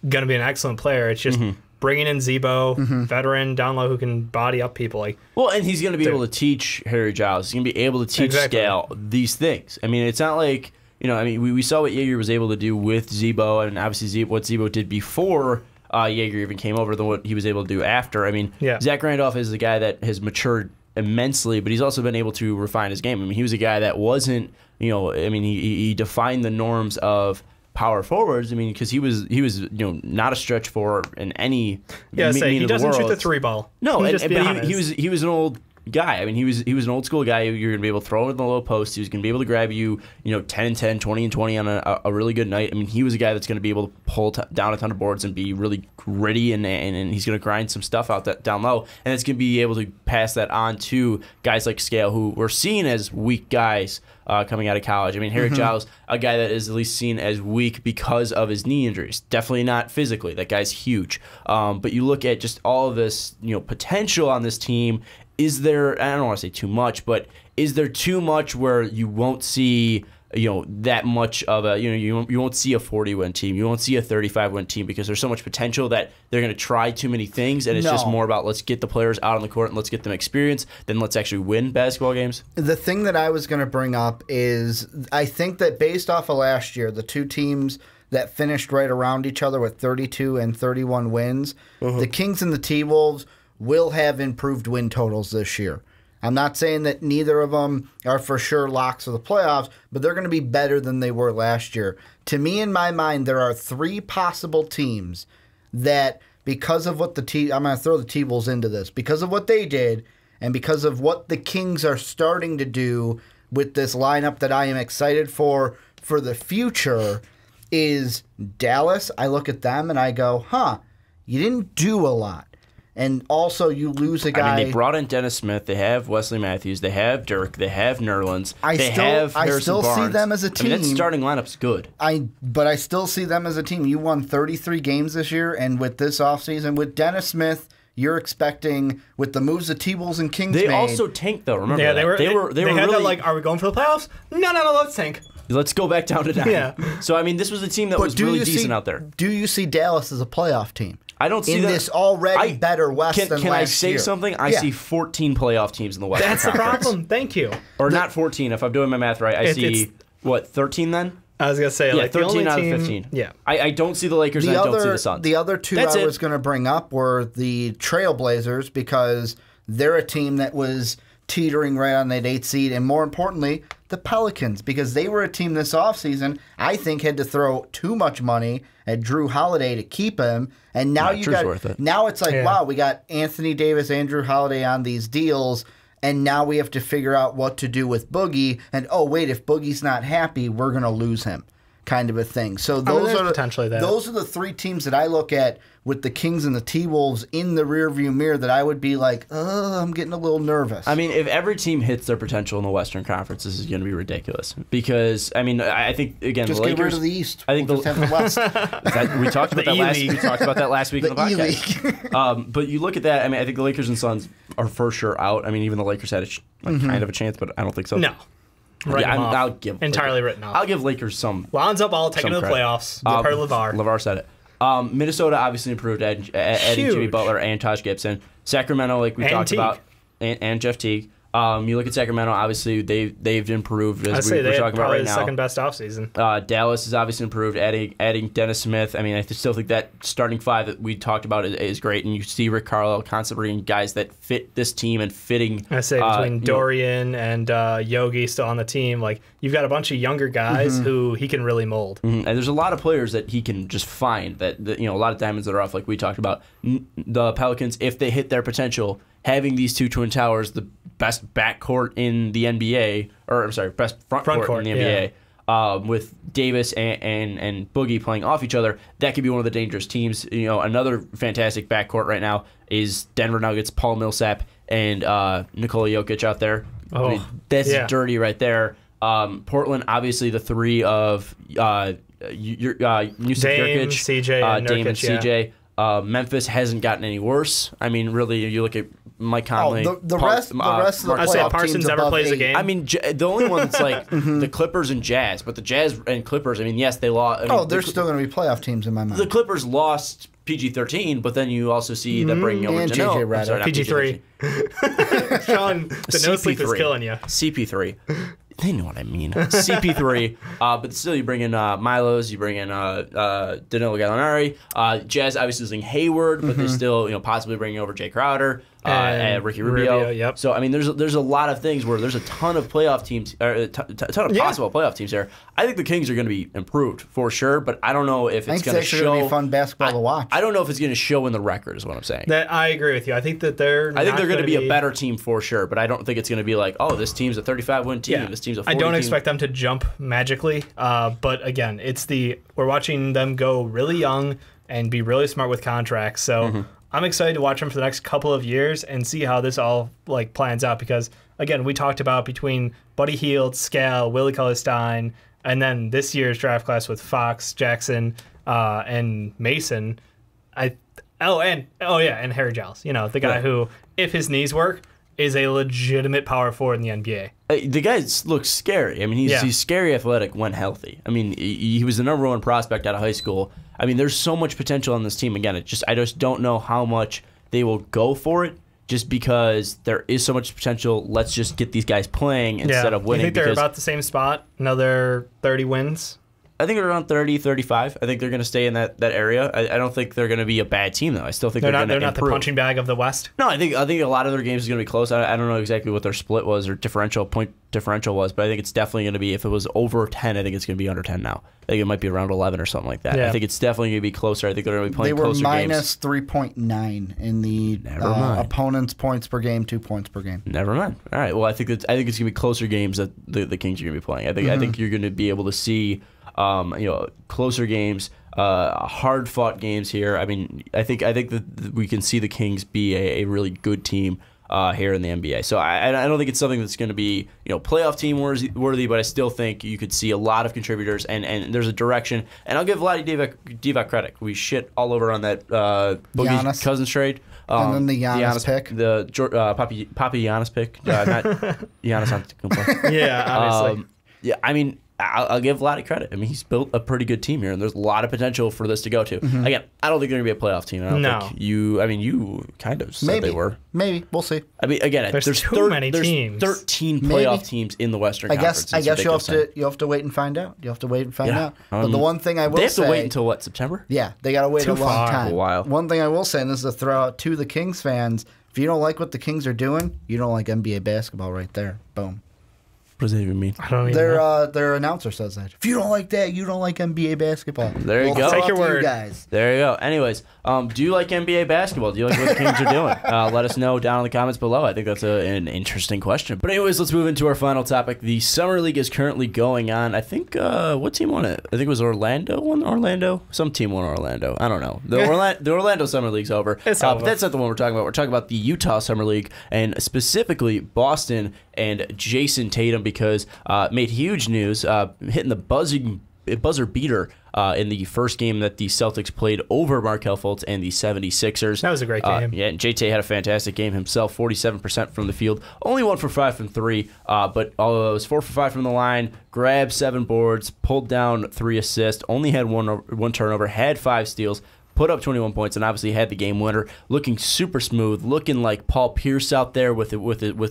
going to be an excellent player. It's just bringing in Zebo, veteran down low who can body up people. And he's going to be able to teach Harry Giles. He's going to be able to teach Scal these things. I mean, it's not like, we saw what Jaeger was able to do with Zebo, and obviously what Zebo did before Jaeger even came over than what he was able to do after. I mean, Zach Randolph is the guy that has matured immensely, but he's also been able to refine his game. I mean, he was a guy that wasn't, he defined the norms of power forwards. I mean, because he was not a stretch four in any he doesn't shoot the 3 ball. No, but he was an old guy. I mean, he was an old school guy. You're going to be able to throw it in the low post. He was going to be able to grab you, 10-10, 20-20 on a really good night. I mean, he was a guy that's going to be able to pull down a ton of boards and be really gritty, and he's going to grind some stuff out down low, and it's going to be able to pass that on to guys like Scale, who were seen as weak guys coming out of college. I mean, Harry Giles, a guy that is at least seen as weak because of his knee injuries. Definitely not physically. That guy's huge. But you look at just all of this, potential on this team. Is there, I don't want to say too much, but is there too much where you won't see, that much of a, you won't see a 40-win team. You won't see a 35-win team because there's so much potential that they're going to try too many things, and it's just more about let's get the players out on the court and let's get them experience, then let's actually win basketball games? The thing that I was going to bring up is I think that based off of last year, the 2 teams that finished right around each other with 32 and 31 wins, the Kings and the T-Wolves will have improved win totals this year. I'm not saying that neither of them are for sure locks of the playoffs, but they're going to be better than they were last year. To me, in my mind, there are 3 possible teams that, because of what I'm going to throw the T-Wolves into this, because of what they did and because of what the Kings are starting to do with this lineup that I am excited for the future, is Dallas. I look at them and I go, you didn't do a lot. And also, you lose a guy. I mean, they brought in Dennis Smith. They have Wesley Matthews. They have Dirk. They have Nerlens. I still see them as a team. I mean, that starting lineup's good. But I still see them as a team. You won 33 games this year, and with this offseason, with Dennis Smith, you're expecting, with the moves the T-Wolves and Kings made. They also tanked, though. Remember that? They were really... are we going for the playoffs? No, let's tank. Let's go back down to 9. Yeah. So, I mean, this was a team that was really decent out there. Do you see Dallas as a playoff team? I don't see in that. this already better West than last year. Can I say something? I see 14 playoff teams in the West. That's the problem. Thank you. Or not 14. If I'm doing my math right, I see 13 then? I was going to say, 13 out of 15. Yeah. I don't see the Lakers and I don't see the Suns. The other 2 I was going to bring up were the Trailblazers, because they're a team that was teetering right on that 8th seed, and more importantly, the Pelicans, because they were a team this offseason I think had to throw too much money at Drew Holiday to keep him, and now now it's like, wow, we got Anthony Davis, Andrew Holiday on these deals, and now we have to figure out what to do with Boogie, and oh wait, if Boogie's not happy, we're going to lose him, kind of a thing. So those are the 3 teams that I look at with the Kings and the T-Wolves in the rearview mirror that I would be like, I'm getting a little nervous. I mean, if every team hits their potential in the Western Conference, this is going to be ridiculous. Because, I mean, I think, again, just the Lakers... get rid of the East. I think we'll just have the West. We talked about that last week on the podcast. But you look at that, I mean, I think the Lakers and Suns are for sure out. I mean, even the Lakers had kind of a chance, but I don't think so. No. I'll give entirely written off. I'll give Lakers some. Lonzo Ball taking to the playoffs. Per LeVar. LeVar said it. Minnesota obviously improved, adding Jimmy Butler and Taj Gibson. Sacramento, like we talked about, and Jeff Teague. You look at Sacramento, obviously they've improved as we were talking about right now. Second best offseason. Dallas has obviously improved, adding Dennis Smith. I mean, I still think that starting five that we talked about is great, and you see Rick Carlisle constantly bringing guys that fit this team and fitting. I say between Dorian and Yogi still on the team, like you've got a bunch of younger guys who he can really mold. And there's a lot of players that he can just find that a lot of diamonds that are off, like we talked about. The Pelicans, if they hit their potential, having these two Twin Towers, the best backcourt in the NBA, best front court in the NBA, with Davis and Boogie playing off each other, that could be one of the dangerous teams. Another fantastic backcourt right now is Denver Nuggets, Paul Millsap, and Nikola Jokic out there. That's dirty right there. Portland, obviously the three of Yusuf Nurkic, CJ, Dame and CJ. Memphis hasn't gotten any worse. I mean, really, you look at Mike Conley. The rest of the playoff Parsons teams never plays a game. I mean, the only one that's like the Clippers and Jazz, but the Jazz and Clippers, I mean, yes, they lost. They're still going to be playoff teams in my mind. The Clippers lost PG-13, but then you also see them bringing over JJ Redick. PG-3. Sean, the no sleep is killing you. CP3. They know what I mean. CP3. But still, you bring in Milos, you bring in Danilo Gallinari. Jazz obviously losing Hayward, but they're still possibly bringing over Jay Crowder. And Ricky Rubio. Yep. So, I mean, there's a lot of things where there's a ton of playoff teams, or a ton of possible playoff teams here. I think the Kings are going to be improved for sure, but I don't know if it's going to show. It's going to be fun basketball to watch. I don't know if it's going to show in the record, is what I'm saying. That I agree with you. I think that they're going to be a better team for sure, but I don't think it's going to be like, this team's a 35-win team, this team's a 40 I don't team. expect them to jump magically, but again, we're watching them go really young and be really smart with contracts, so I'm excited to watch them for the next couple of years and see how this all plans out because, again, we talked about between Buddy Hield, Scal, Willie Cauley-Stein, and then this year's draft class with Fox, Jackson, and Mason. And Harry Giles, the guy who, if his knees work, is a legitimate power forward in the NBA. The guy looks scary. I mean, he's scary athletic when healthy. I mean, he was the number one prospect out of high school. I mean, there's so much potential on this team. Again, I just don't know how much they will go for it just because there is so much potential. Let's just get these guys playing instead of winning. You think they're about the same spot? Another 30 wins? I think they're around 30, 35. I think they're going to stay in that area. I don't think they're going to be a bad team, though. I still think they're going to improve. They're not the punching bag of the West? No, I think a lot of their games is going to be close. I don't know exactly what their split was or point differential was, but I think it's definitely going to be, if it was over 10, I think it's going to be under 10 now. I think it might be around 11 or something like that. I think it's definitely going to be closer. I think they're going to be playing closer games. They were minus 3.9 in the opponent's points per game, 2 points per game. Never mind. All right. Well, I think it's going to be closer games that the Kings are going to be playing. I think you're going to be able to see closer games, hard-fought games here. I mean, I think that we can see the Kings be a really good team here in the NBA. So I don't think it's something that's going to be playoff team worthy, but I still think you could see a lot of contributors and there's a direction. And I'll give Vlade Divac credit. We shit all over on that Boogie Cousins trade. And then the Giannis pick. The Papi Giannis pick. Not Giannis Antetokounmpo. Yeah, obviously. I mean, I'll give Vlade credit. I mean, he's built a pretty good team here, and there's a lot of potential for this to go to. Again, I don't think they're going to be a playoff team. I don't think you kind of said they were. Maybe. We'll see. I mean, again, there's too many teams. 13 playoff teams in the Western Conference. I guess you have to wait and find out. But the one thing I will say... They have to wait until what, September? Yeah, they got to wait a long time. A while. One thing I will say, and this is a throw out to the Kings fans, if you don't like what the Kings are doing, you don't like NBA basketball right there. Boom. What does that even mean? I don't even know. Their announcer says that. If you don't like that, you don't like NBA basketball. There you go. Take your word. Guys. There you go. Anyways, do you like NBA basketball? Do you like what the Kings are doing? Let us know down in the comments below. I think that's an interesting question. But anyways, let's move into our final topic. The Summer League is currently going on. I think, what team won it? I think it was Orlando won Orlando? Some team won Orlando. I don't know. The Orlando Summer League's over. It's over. But that's not the one we're talking about. We're talking about the Utah Summer League, and specifically Boston and Jayson Tatum, because made huge news, hitting the buzzer beater in the first game that the Celtics played over Markelle Fultz and the 76ers. That was a great game. Yeah, and JT had a fantastic game himself, 47% from the field, only 1 for 5 from 3, but it was 4 for 5 from the line, grabbed 7 boards, pulled down 3 assists, only had one turnover, had 5 steals, put up 21 points, and obviously had the game winner, looking super smooth, looking like Paul Pierce out there with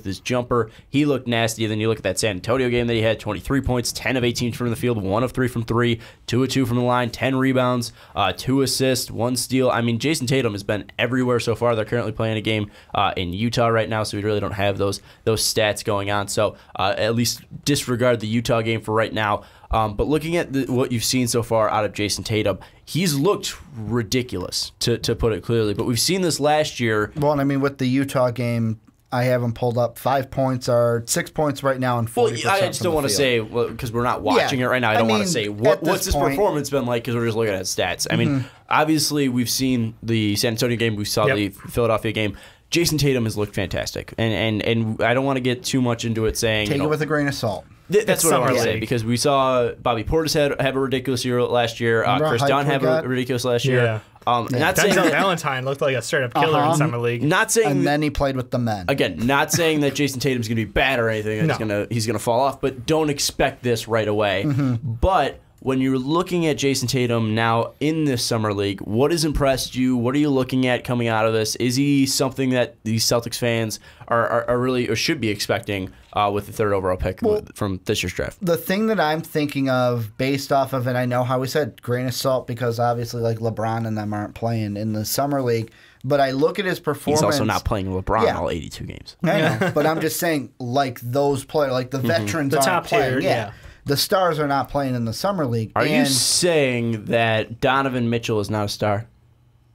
his jumper. He looked nasty. And then you look at that San Antonio game that he had, 23 points, 10 of 18 from the field, 1 of 3 from 3, 2 of 2 from the line, 10 rebounds, 2 assists, 1 steal. I mean, Jayson Tatum has been everywhere so far. They're currently playing a game in Utah right now, so we really don't have those stats going on. So at least disregard the Utah game for right now. But looking at what you've seen so far out of Jayson Tatum, he's looked ridiculous, to put it clearly. But we've seen this last year. Well, and I mean, with the Utah game, I have him pulled up. 5 points are 6 points right now, and 40%. Well, I just don't want to say, because we're not watching it right now. I don't want to say what's his performance been like, because we're just looking at stats. I mean, obviously we've seen the San Antonio game, we saw the Philadelphia game. Jayson Tatum has looked fantastic, and I don't want to get too much into it saying take it with a grain of salt. That's what I want to say, because we saw Bobby Portis have a ridiculous year last year. Chris Dunn have a ridiculous last year. Not saying that Valentine looked like a straight up killer in summer league. Not saying, and then he played with the men. Again, not saying that Jayson Tatum's going to be bad or anything. He's gonna fall off, but don't expect this right away. But when you're looking at Jayson Tatum now in this summer league, what has impressed you? What are you looking at coming out of this? Is he something that these Celtics fans are really or should be expecting with the 3rd overall pick from this year's draft? The thing that I'm thinking of based off of it, I know how we said grain of salt because obviously like LeBron and them aren't playing in the summer league. But I look at his performance. He's also not playing LeBron all 82 games. I know, but I'm just saying like those players, like the veterans the aren't top playing. tier, The stars are not playing in the summer league. Are you saying that Donovan Mitchell is not a star?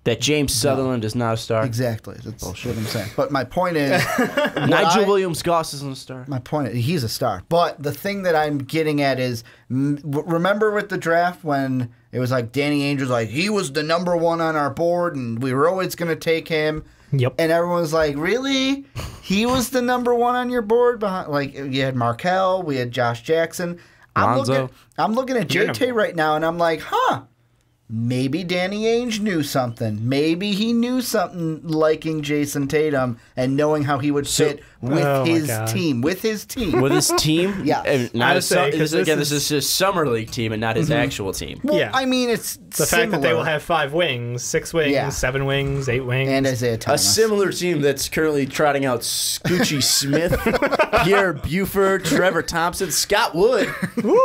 That James Sutherland is not a star? Exactly. That's what I'm saying. But my point is... Nigel Williams-Goss isn't a star. My point is, he's a star. But the thing that I'm getting at is, remember with the draft when it was like Danny Ainge was like, he was the number 1 on our board and we were always going to take him. Yep. And everyone was like, really? He was the number 1 on your board? Like, you had Markelle, we had Josh Jackson. I'm looking at JT right now, and I'm like, maybe Danny Ainge knew something. Maybe he knew something liking Jayson Tatum and knowing how he would fit with his team. With his team? With his team? Yeah. This is his summer league team and not his actual team. Well, I mean, it's the fact that they will have 5 wings, 6 wings, 7 wings, 8 wings. And Isaiah Thomas. A similar team that's currently trotting out Scoochie Smith, Pierre Buford, Trevor Thompson, Scott Wood.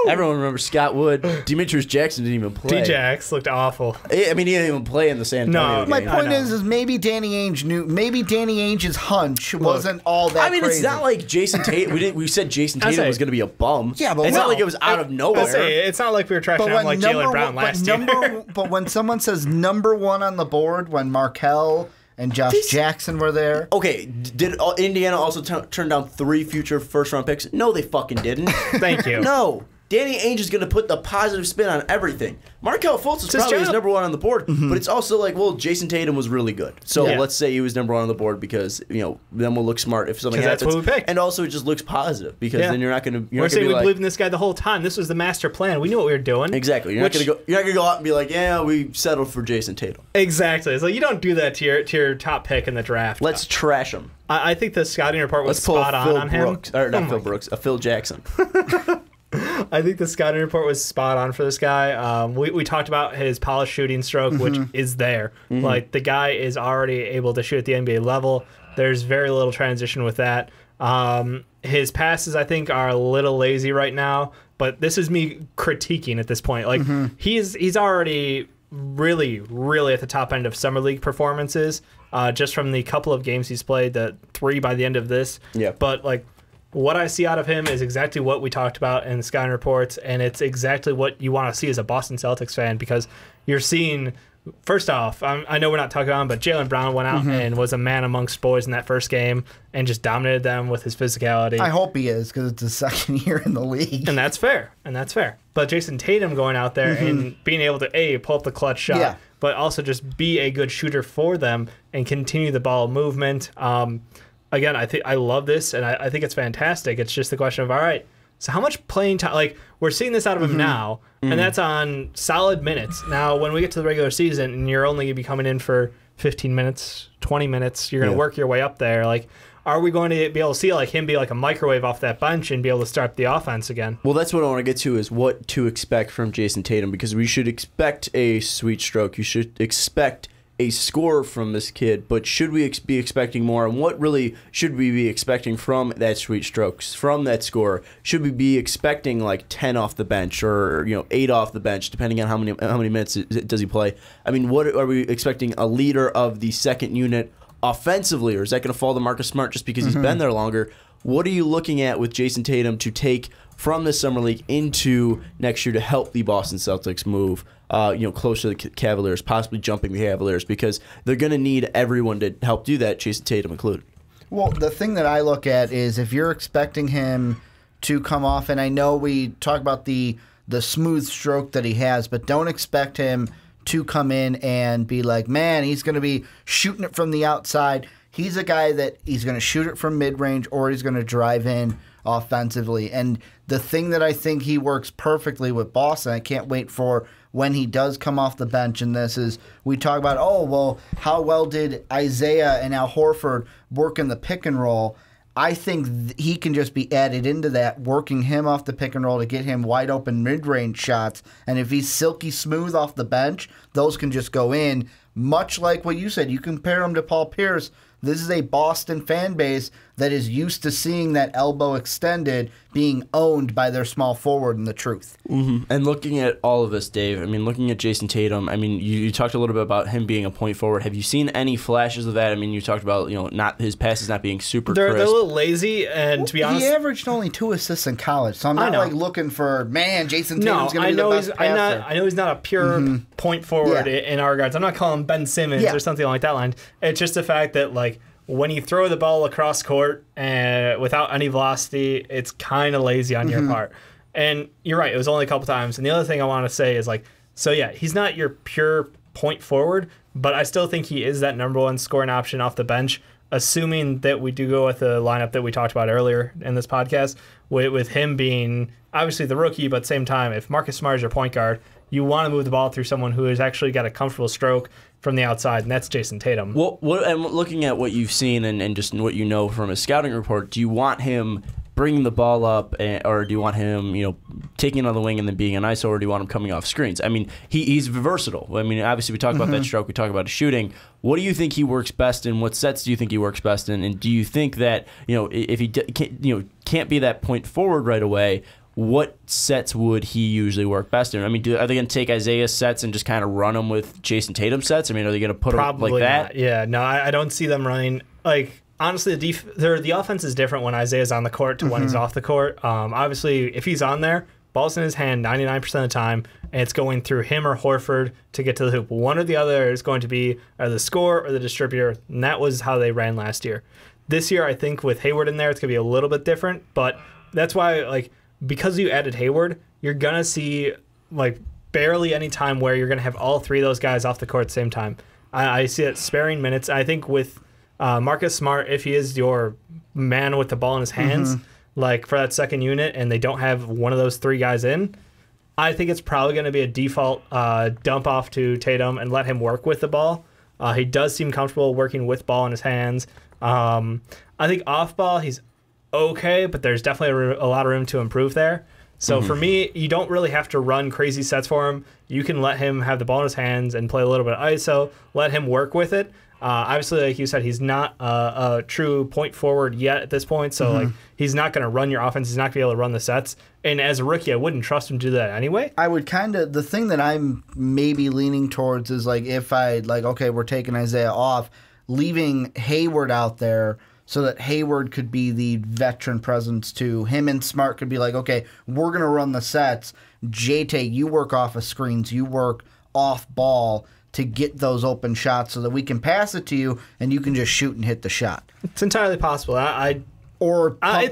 Everyone remembers Scott Wood. Demetrius Jackson didn't even play. D-Jax looked awful. I mean, he didn't even play in the San Antonio game. My point is maybe Danny Ainge knew. Maybe Danny Ainge's hunch wasn't all that. I mean, crazy. It's not like Jayson Tatum. We said Jayson Tatum was going to be a bum. Yeah, but it's not like it was out of nowhere. It's not like we were trashing him like Jaylen Brown last year. But when someone says number 1 on the board, when Markelle and Josh Jackson were there. Okay, did Indiana also turn down 3 future first-round picks? No, they fucking didn't. Thank you. No. Danny Ainge is going to put the positive spin on everything. Markelle Fultz is probably his number 1 on the board, but it's also like, well, Jayson Tatum was really good. So let's say he was number 1 on the board because, then we'll look smart if something happens. That's what we picked. And also it just looks positive because then you're not going to... We're saying we believed in this guy the whole time. This was the master plan. We knew what we were doing. Exactly. You're not going to go out and be like, yeah, we settled for Jayson Tatum. Exactly. It's like you don't do that to your top pick in the draft. Let's trash him. I think the scouting report was spot on him. Phil Jackson. I think the scouting report was spot on for this guy. We talked about his polished shooting stroke, which is there. Like, the guy is already able to shoot at the NBA level. There's very little transition with that. His passes, I think, are a little lazy right now, but this is me critiquing at this point. Like, he's already really, really at the top end of summer league performances, just from the couple of games he's played, the 3 by the end of this. Yeah. But, like, what I see out of him is exactly what we talked about in the scouting reports, and it's exactly what you want to see as a Boston Celtics fan, because you're seeing, first off, I know we're not talking about him, but Jaylen Brown went out and was a man amongst boys in that first game and just dominated them with his physicality. I hope he is, because it's his second year in the league. And that's fair. But Jayson Tatum going out there and being able to, pull up the clutch shot, but also just be a good shooter for them and continue the ball movement. Again, I love this, and I think it's fantastic. It's just the question of, all right, So how much playing time? Like, we're seeing this out of him now, and that's on solid minutes. Now, when we get to the regular season and you're only going to be coming in for 15 minutes, 20 minutes, you're going to work your way up there. Like, are we going to be able to see like him be like a microwave off that bench and be able to start the offense again? Well, that's what I want to get to, is what to expect from Jayson Tatum, because we should expect a sweet stroke. You should expect a score from this kid, but should we be expecting more? And what really should we be expecting from that sweet strokes, from that score? Should we be expecting like 10 off the bench, or 8 off the bench, depending on how many minutes does he play? I mean, what are we expecting a leader of the second unit offensively, or is that going to fall to Marcus Smart just because he's been there longer? What are you looking at with Jayson Tatum to take from the summer league into next year to help the Boston Celtics move closer to the Cavaliers, possibly jumping the Cavaliers, because they're going to need everyone to help do that, Jayson Tatum included? Well, the thing that I look at is if you're expecting him to come off, and I know we talk about the smooth stroke that he has, but don't expect him to come in and be like, man, he's going to be shooting it from the outside. He's a guy that he's going to shoot it from mid-range, or he's going to drive in offensively. And the thing that I think he works perfectly with Boston, I can't wait for when he does come off the bench in this, is we talk about, how well did Isaiah and Al Horford work in the pick and roll? I think he can just be added into that, working him off the pick and roll to get him wide open mid-range shots. And if he's silky smooth off the bench, those can just go in. Much like what you said, you compare him to Paul Pierce. This is a Boston fan base that is used to seeing that elbow extended being owned by their small forward in the truth. And looking at all of this, Dave, I mean, looking at Jayson Tatum, I mean, you talked a little bit about him being a point forward. Have you seen any flashes of that? I mean, you talked about, not his passes not being super crisp. They're a little lazy, and to be honest, he averaged only 2 assists in college, so I'm not like looking for, man, Jayson Tatum's going to be the best passer. I know he's not a pure point forward in our regards. I'm not calling Ben Simmons or something like that line. It's just the fact that, like, when you throw the ball across court and without any velocity, it's kind of lazy on your part. And you're right, it was only a couple times. And the other thing I want to say is, like, he's not your pure point forward, but I still think he is that number one scoring option off the bench, assuming that we do go with the lineup that we talked about earlier in this podcast, with him being obviously the rookie, but at the same time, if Marcus Smart is your point guard, you want to move the ball through someone who has actually got a comfortable stroke from the outside, and that's Jayson Tatum. Well, and looking at what you've seen and just what you know from his scouting report, do you want him bringing the ball up, or do you want him, taking it on the wing and then being an ISO, or do you want him coming off screens? I mean, he's versatile. I mean, obviously we talk about that stroke, we talk about his shooting. What do you think he works best in? What sets do you think he works best in? And do you think that, if he can't be that point forward right away, what sets would he usually work best in? I mean, are they going to take Isaiah's sets and just kind of run them with Jayson Tatum's sets? I mean, are they going to put them like that? Not. Yeah, no, I don't see them running. Like, honestly, the offense is different when Isaiah's on the court to when he's off the court. Obviously, if he's on there, ball's in his hand 99% of the time, and it's going through him or Horford to get to the hoop. One or the other is going to be either the scorer or the distributor, and that was how they ran last year. This year, I think with Hayward in there, it's going to be a little bit different, but that's why, like, because you added Hayward, you're going to see, like, barely any time where you're going to have all three of those guys off the court at the same time. I see it sparing minutes. I think with Marcus Smart, if he is your man with the ball in his hands, like for that second unit, and they don't have one of those three guys in, I think it's probably going to be a default dump off to Tatum and let him work with the ball. He does seem comfortable working with ball in his hands. I think off ball, he's okay, but there's definitely a lot of room to improve there. So for me, you don't really have to run crazy sets for him. You can let him have the ball in his hands and play a little bit of ISO, let him work with it. Obviously, like you said, he's not a true point forward yet at this point, so like he's not going to run your offense. He's not going to be able to run the sets. And as a rookie, I wouldn't trust him to do that anyway. I would the thing that I'm maybe leaning towards is, like, if okay, we're taking Isaiah off, leaving Hayward out there, so that Hayward could be the veteran presence too. Him and Smart could be like, okay, we're going to run the sets. JT, you work off of screens. You work off ball to get those open shots so that we can pass it to you and you can just shoot and hit the shot. It's entirely possible. It's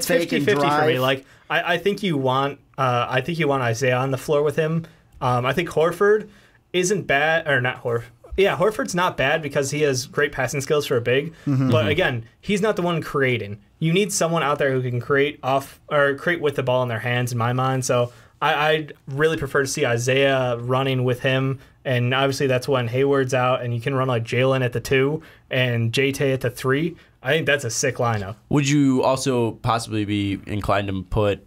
50-50 for me. Like, I think you want Isaiah on the floor with him. I think Horford isn't bad, or not Horford. Horford's not bad because he has great passing skills for a big. But again, he's not the one creating. You need someone out there who can create with the ball in their hands, in my mind. So I'd really prefer to see Isaiah running with him. And obviously that's when Hayward's out, and you can run like Jalen at the 2 and JT at the 3. I think that's a sick lineup. Would you also possibly be inclined to put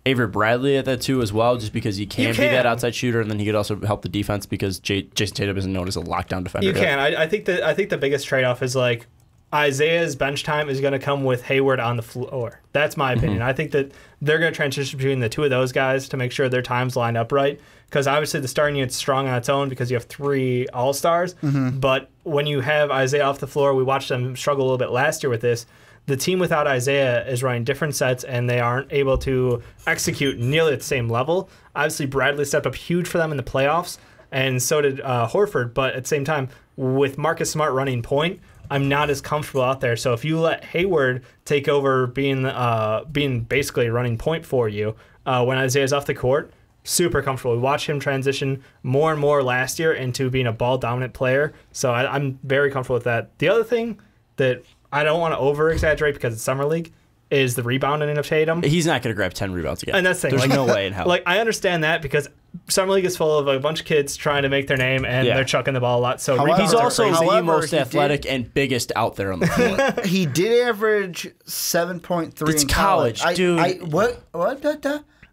Avery Bradley at that 2 as well, just because he can be that outside shooter, and then he could also help the defense because Jayson Tatum isn't known as a lockdown defender? You can. I think the biggest trade-off is like Isaiah's bench time is going to come with Hayward on the floor. That's my opinion. I think that they're going to transition between the 2 of those guys to make sure their times line up right. Because obviously the starting unit's strong on its own because you have 3 all-stars. But when you have Isaiah off the floor, we watched them struggle a little bit last year with this. The team without Isaiah is running different sets, and they aren't able to execute nearly at the same level. Obviously, Bradley stepped up huge for them in the playoffs, and so did Horford. But at the same time, with Marcus Smart running point, I'm not as comfortable out there. So if you let Hayward take over being basically running point for you when Isaiah's off the court, super comfortable. We watched him transition more and more last year into being a ball-dominant player. So I'm very comfortable with that. The other thing that I don't want to over-exaggerate because it's Summer League is the rebounding of Tatum. He's not going to grab 10 rebounds again. And that's the thing. There's no way in hell. Like, I understand that because Summer League is full of a bunch of kids trying to make their name, and they're chucking the ball a lot. So he's also the most athletic and biggest out there on the floor. He did average 7.3 It's in college, dude. What?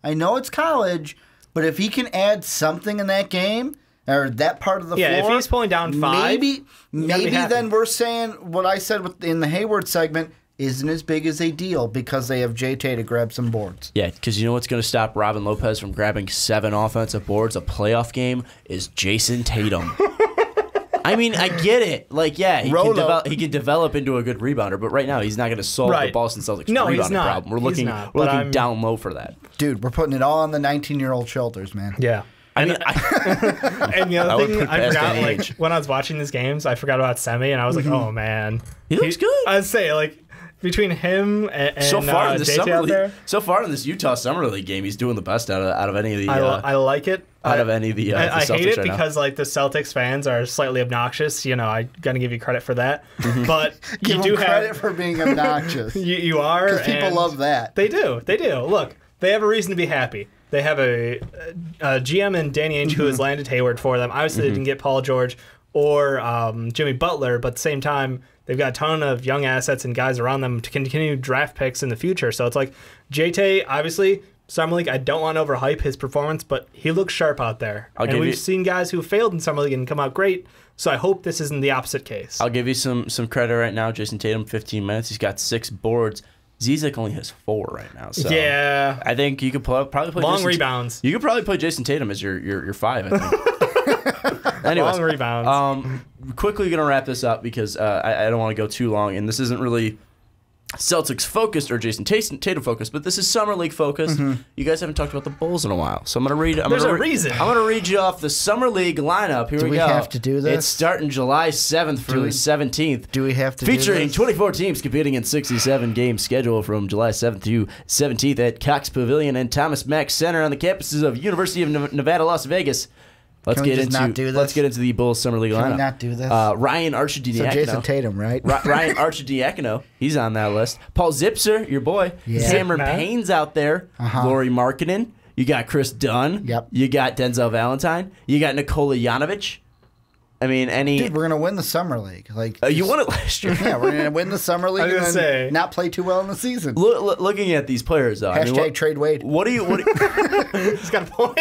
I know it's college, but if he can add something in that game or that part of the floor, if he's pulling down 5, maybe then we're saying what I said in the Hayward segment isn't as big as a deal because they have JT to grab some boards. Yeah, because you know what's going to stop Robin Lopez from grabbing 7 offensive boards a playoff game is Jayson Tatum. I mean, I get it. Like, yeah, he can develop into a good rebounder, but right now he's not going to solve the Boston Celtics rebounding problem. We're looking down low for that. Dude, we're putting it all on the 19-year-old shoulders, man. Yeah. I mean, and the other thing I forgot, like, when I was watching these games, I forgot about Semi, and I was like, oh, man. He looks good. I'd say, like, between him and so far in this JT out there, so far in this Utah Summer League game, he's doing the best out of any of the. I like it. Out of any of the I Celtics hate it right because like the Celtics fans are slightly obnoxious. You know, I gotta give you credit for that. But you do have credit for being obnoxious. you are, because people love that. They do. Look, they have a reason to be happy. They have a GM in Danny Ainge who has landed Hayward for them. Obviously, they didn't get Paul George or Jimmy Butler, but at the same time, they've got a ton of young assets and guys around them to continue draft picks in the future. So it's like JT, obviously, Summer League, I don't want to overhype his performance, but he looks sharp out there. And we've seen guys who failed in Summer League and come out great, so I hope this isn't the opposite case. I'll give you some credit right now. Jayson Tatum, 15 minutes. He's got 6 boards. Zizek only has 4 right now. So yeah. I think you could probably play long rebounds. You could probably play Jayson Tatum as your 5, I think. Anyways, long rebounds. Quickly going to wrap this up because I don't want to go too long, and this isn't really Celtics focused or Jayson Tatum focused, but this is Summer League focused. You guys haven't talked about the Bulls in a while, so I'm going to read. There's a reason. I'm going to read you off the Summer League lineup. Here we go. Do we have to do this? It's starting July 7th through the 17th. Do we have to featuring do this? 24 teams competing in 67-game schedule from July 7th through 17th at Cox Pavilion and Thomas Mack Center on the campuses of University of Nevada, Las Vegas. Let's get into the Bulls Summer League lineup. Can we not do this? Ryan Arcidiacono. So Jayson Tatum, right? Ryan Arcidiacono, he's on that list. Paul Zipser, your boy. Yeah. Cameron Payne's out there. Lauri Markkanen. You got Chris Dunn. Yep. You got Denzel Valentine. You got Nikola Janovic. I mean, Dude, we're gonna win the Summer League. Like you won it last year. Yeah, we're gonna win the Summer League and then not play too well in the season. Looking at these players, though. Hashtag trade Wade. What do you? He's got a point.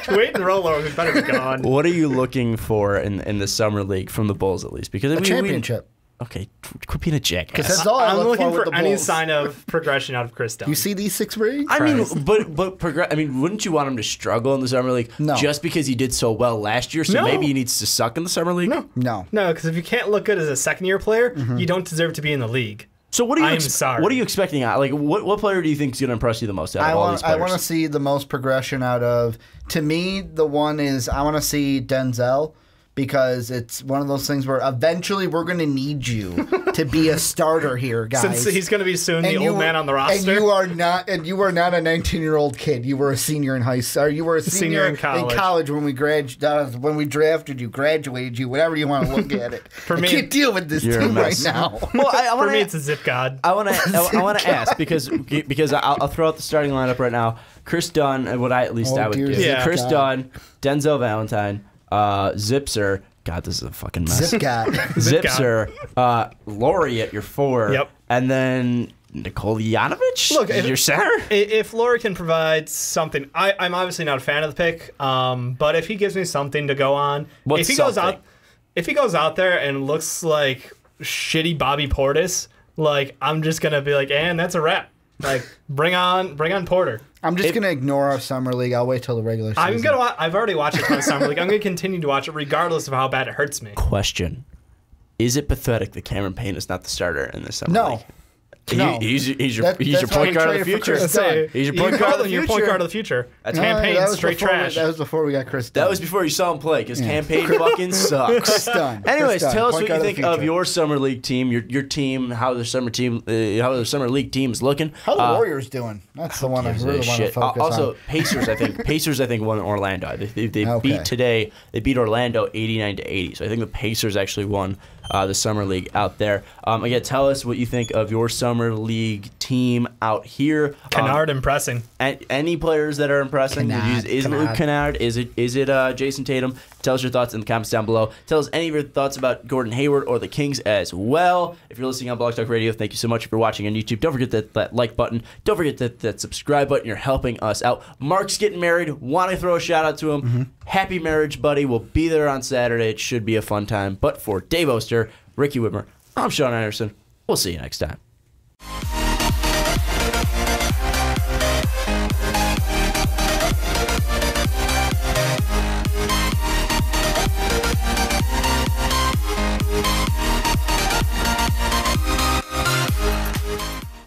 Wade and Rollo better be gone. What are you looking for in the Summer League from the Bulls, at least? Because a championship. Okay, quit being a jackass. Because that's all I'm looking for with the any Bulls. sign of progression out of Chris Dunn. You see these 6 rings? I mean, I mean, wouldn't you want him to struggle in the Summer League? No. Just because he did so well last year, so maybe he needs to suck in the Summer League? No, because if you can't look good as a second-year player, you don't deserve to be in the league. So what are you? I'm sorry. What are you expecting? Like, what player do you think is going to impress you the most out of all these players? I want to see the most progression out of. To me, the one is I want to see Denzel. because it's one of those things where eventually we're going to need you to be a starter here, guys. Since he's going to be soon the old man on the roster. And you are not a 19-year-old kid. You were a senior in high school. You were a senior in college when we drafted you, graduated you, whatever you want to look at it. For me, I can't deal with this team right now. Well, for me, it's a zip god. I want to ask because I'll throw out the starting lineup right now. Chris Dunn, what I would do. Yeah. Chris Dunn, Denzel Valentine, Zipser. God, this is a fucking mess. Zipser, Laurie at your 4. Yep. And then Nikola Janovic? Look, your center? If Laurie can provide something, I'm obviously not a fan of the pick, but if he gives me something to go on, if he goes out there and looks like shitty Bobby Portis, like I'm just gonna be like, and that's a wrap. Like bring on Porter. I'm just gonna ignore our summer league. I'll wait till the regular season. I've already watched it for the summer league. I'm gonna continue to watch it regardless of how bad it hurts me. Question: is it pathetic that Cameron Payne is not the starter in this summer league? No. He's your point guard of the future. He's your point guard of the future. That's Campaign straight trash. That was before we got Chris Dunn. That was before you saw him play, because Campaign fucking sucks. Chris Dunn. Anyways, tell us point what you guard think of your summer league team, your team, how the summer league team is looking. How the Warriors doing? That's the one I really want to focus on. Also, Pacers. I think won Orlando. They beat today. They beat Orlando 89-80. So I think the Pacers actually won the summer league out there. Again, tell us what you think of your summer league team out here. Kennard impressing. Any players that are impressing? Is it Luke Kennard? Is it Jayson Tatum? Tell us your thoughts in the comments down below. Tell us any of your thoughts about Gordon Hayward or the Kings as well. If you're listening on Blog Talk Radio, thank you so much for watching on YouTube. Don't forget that like button. Don't forget that subscribe button. You're helping us out. Mark's getting married. Want to throw a shout out to him. Mm-hmm. Happy marriage, buddy. We'll be there on Saturday. It should be a fun time. But for Dave Oster, Ricky Widmer, I'm Sean Anderson. We'll see you next time.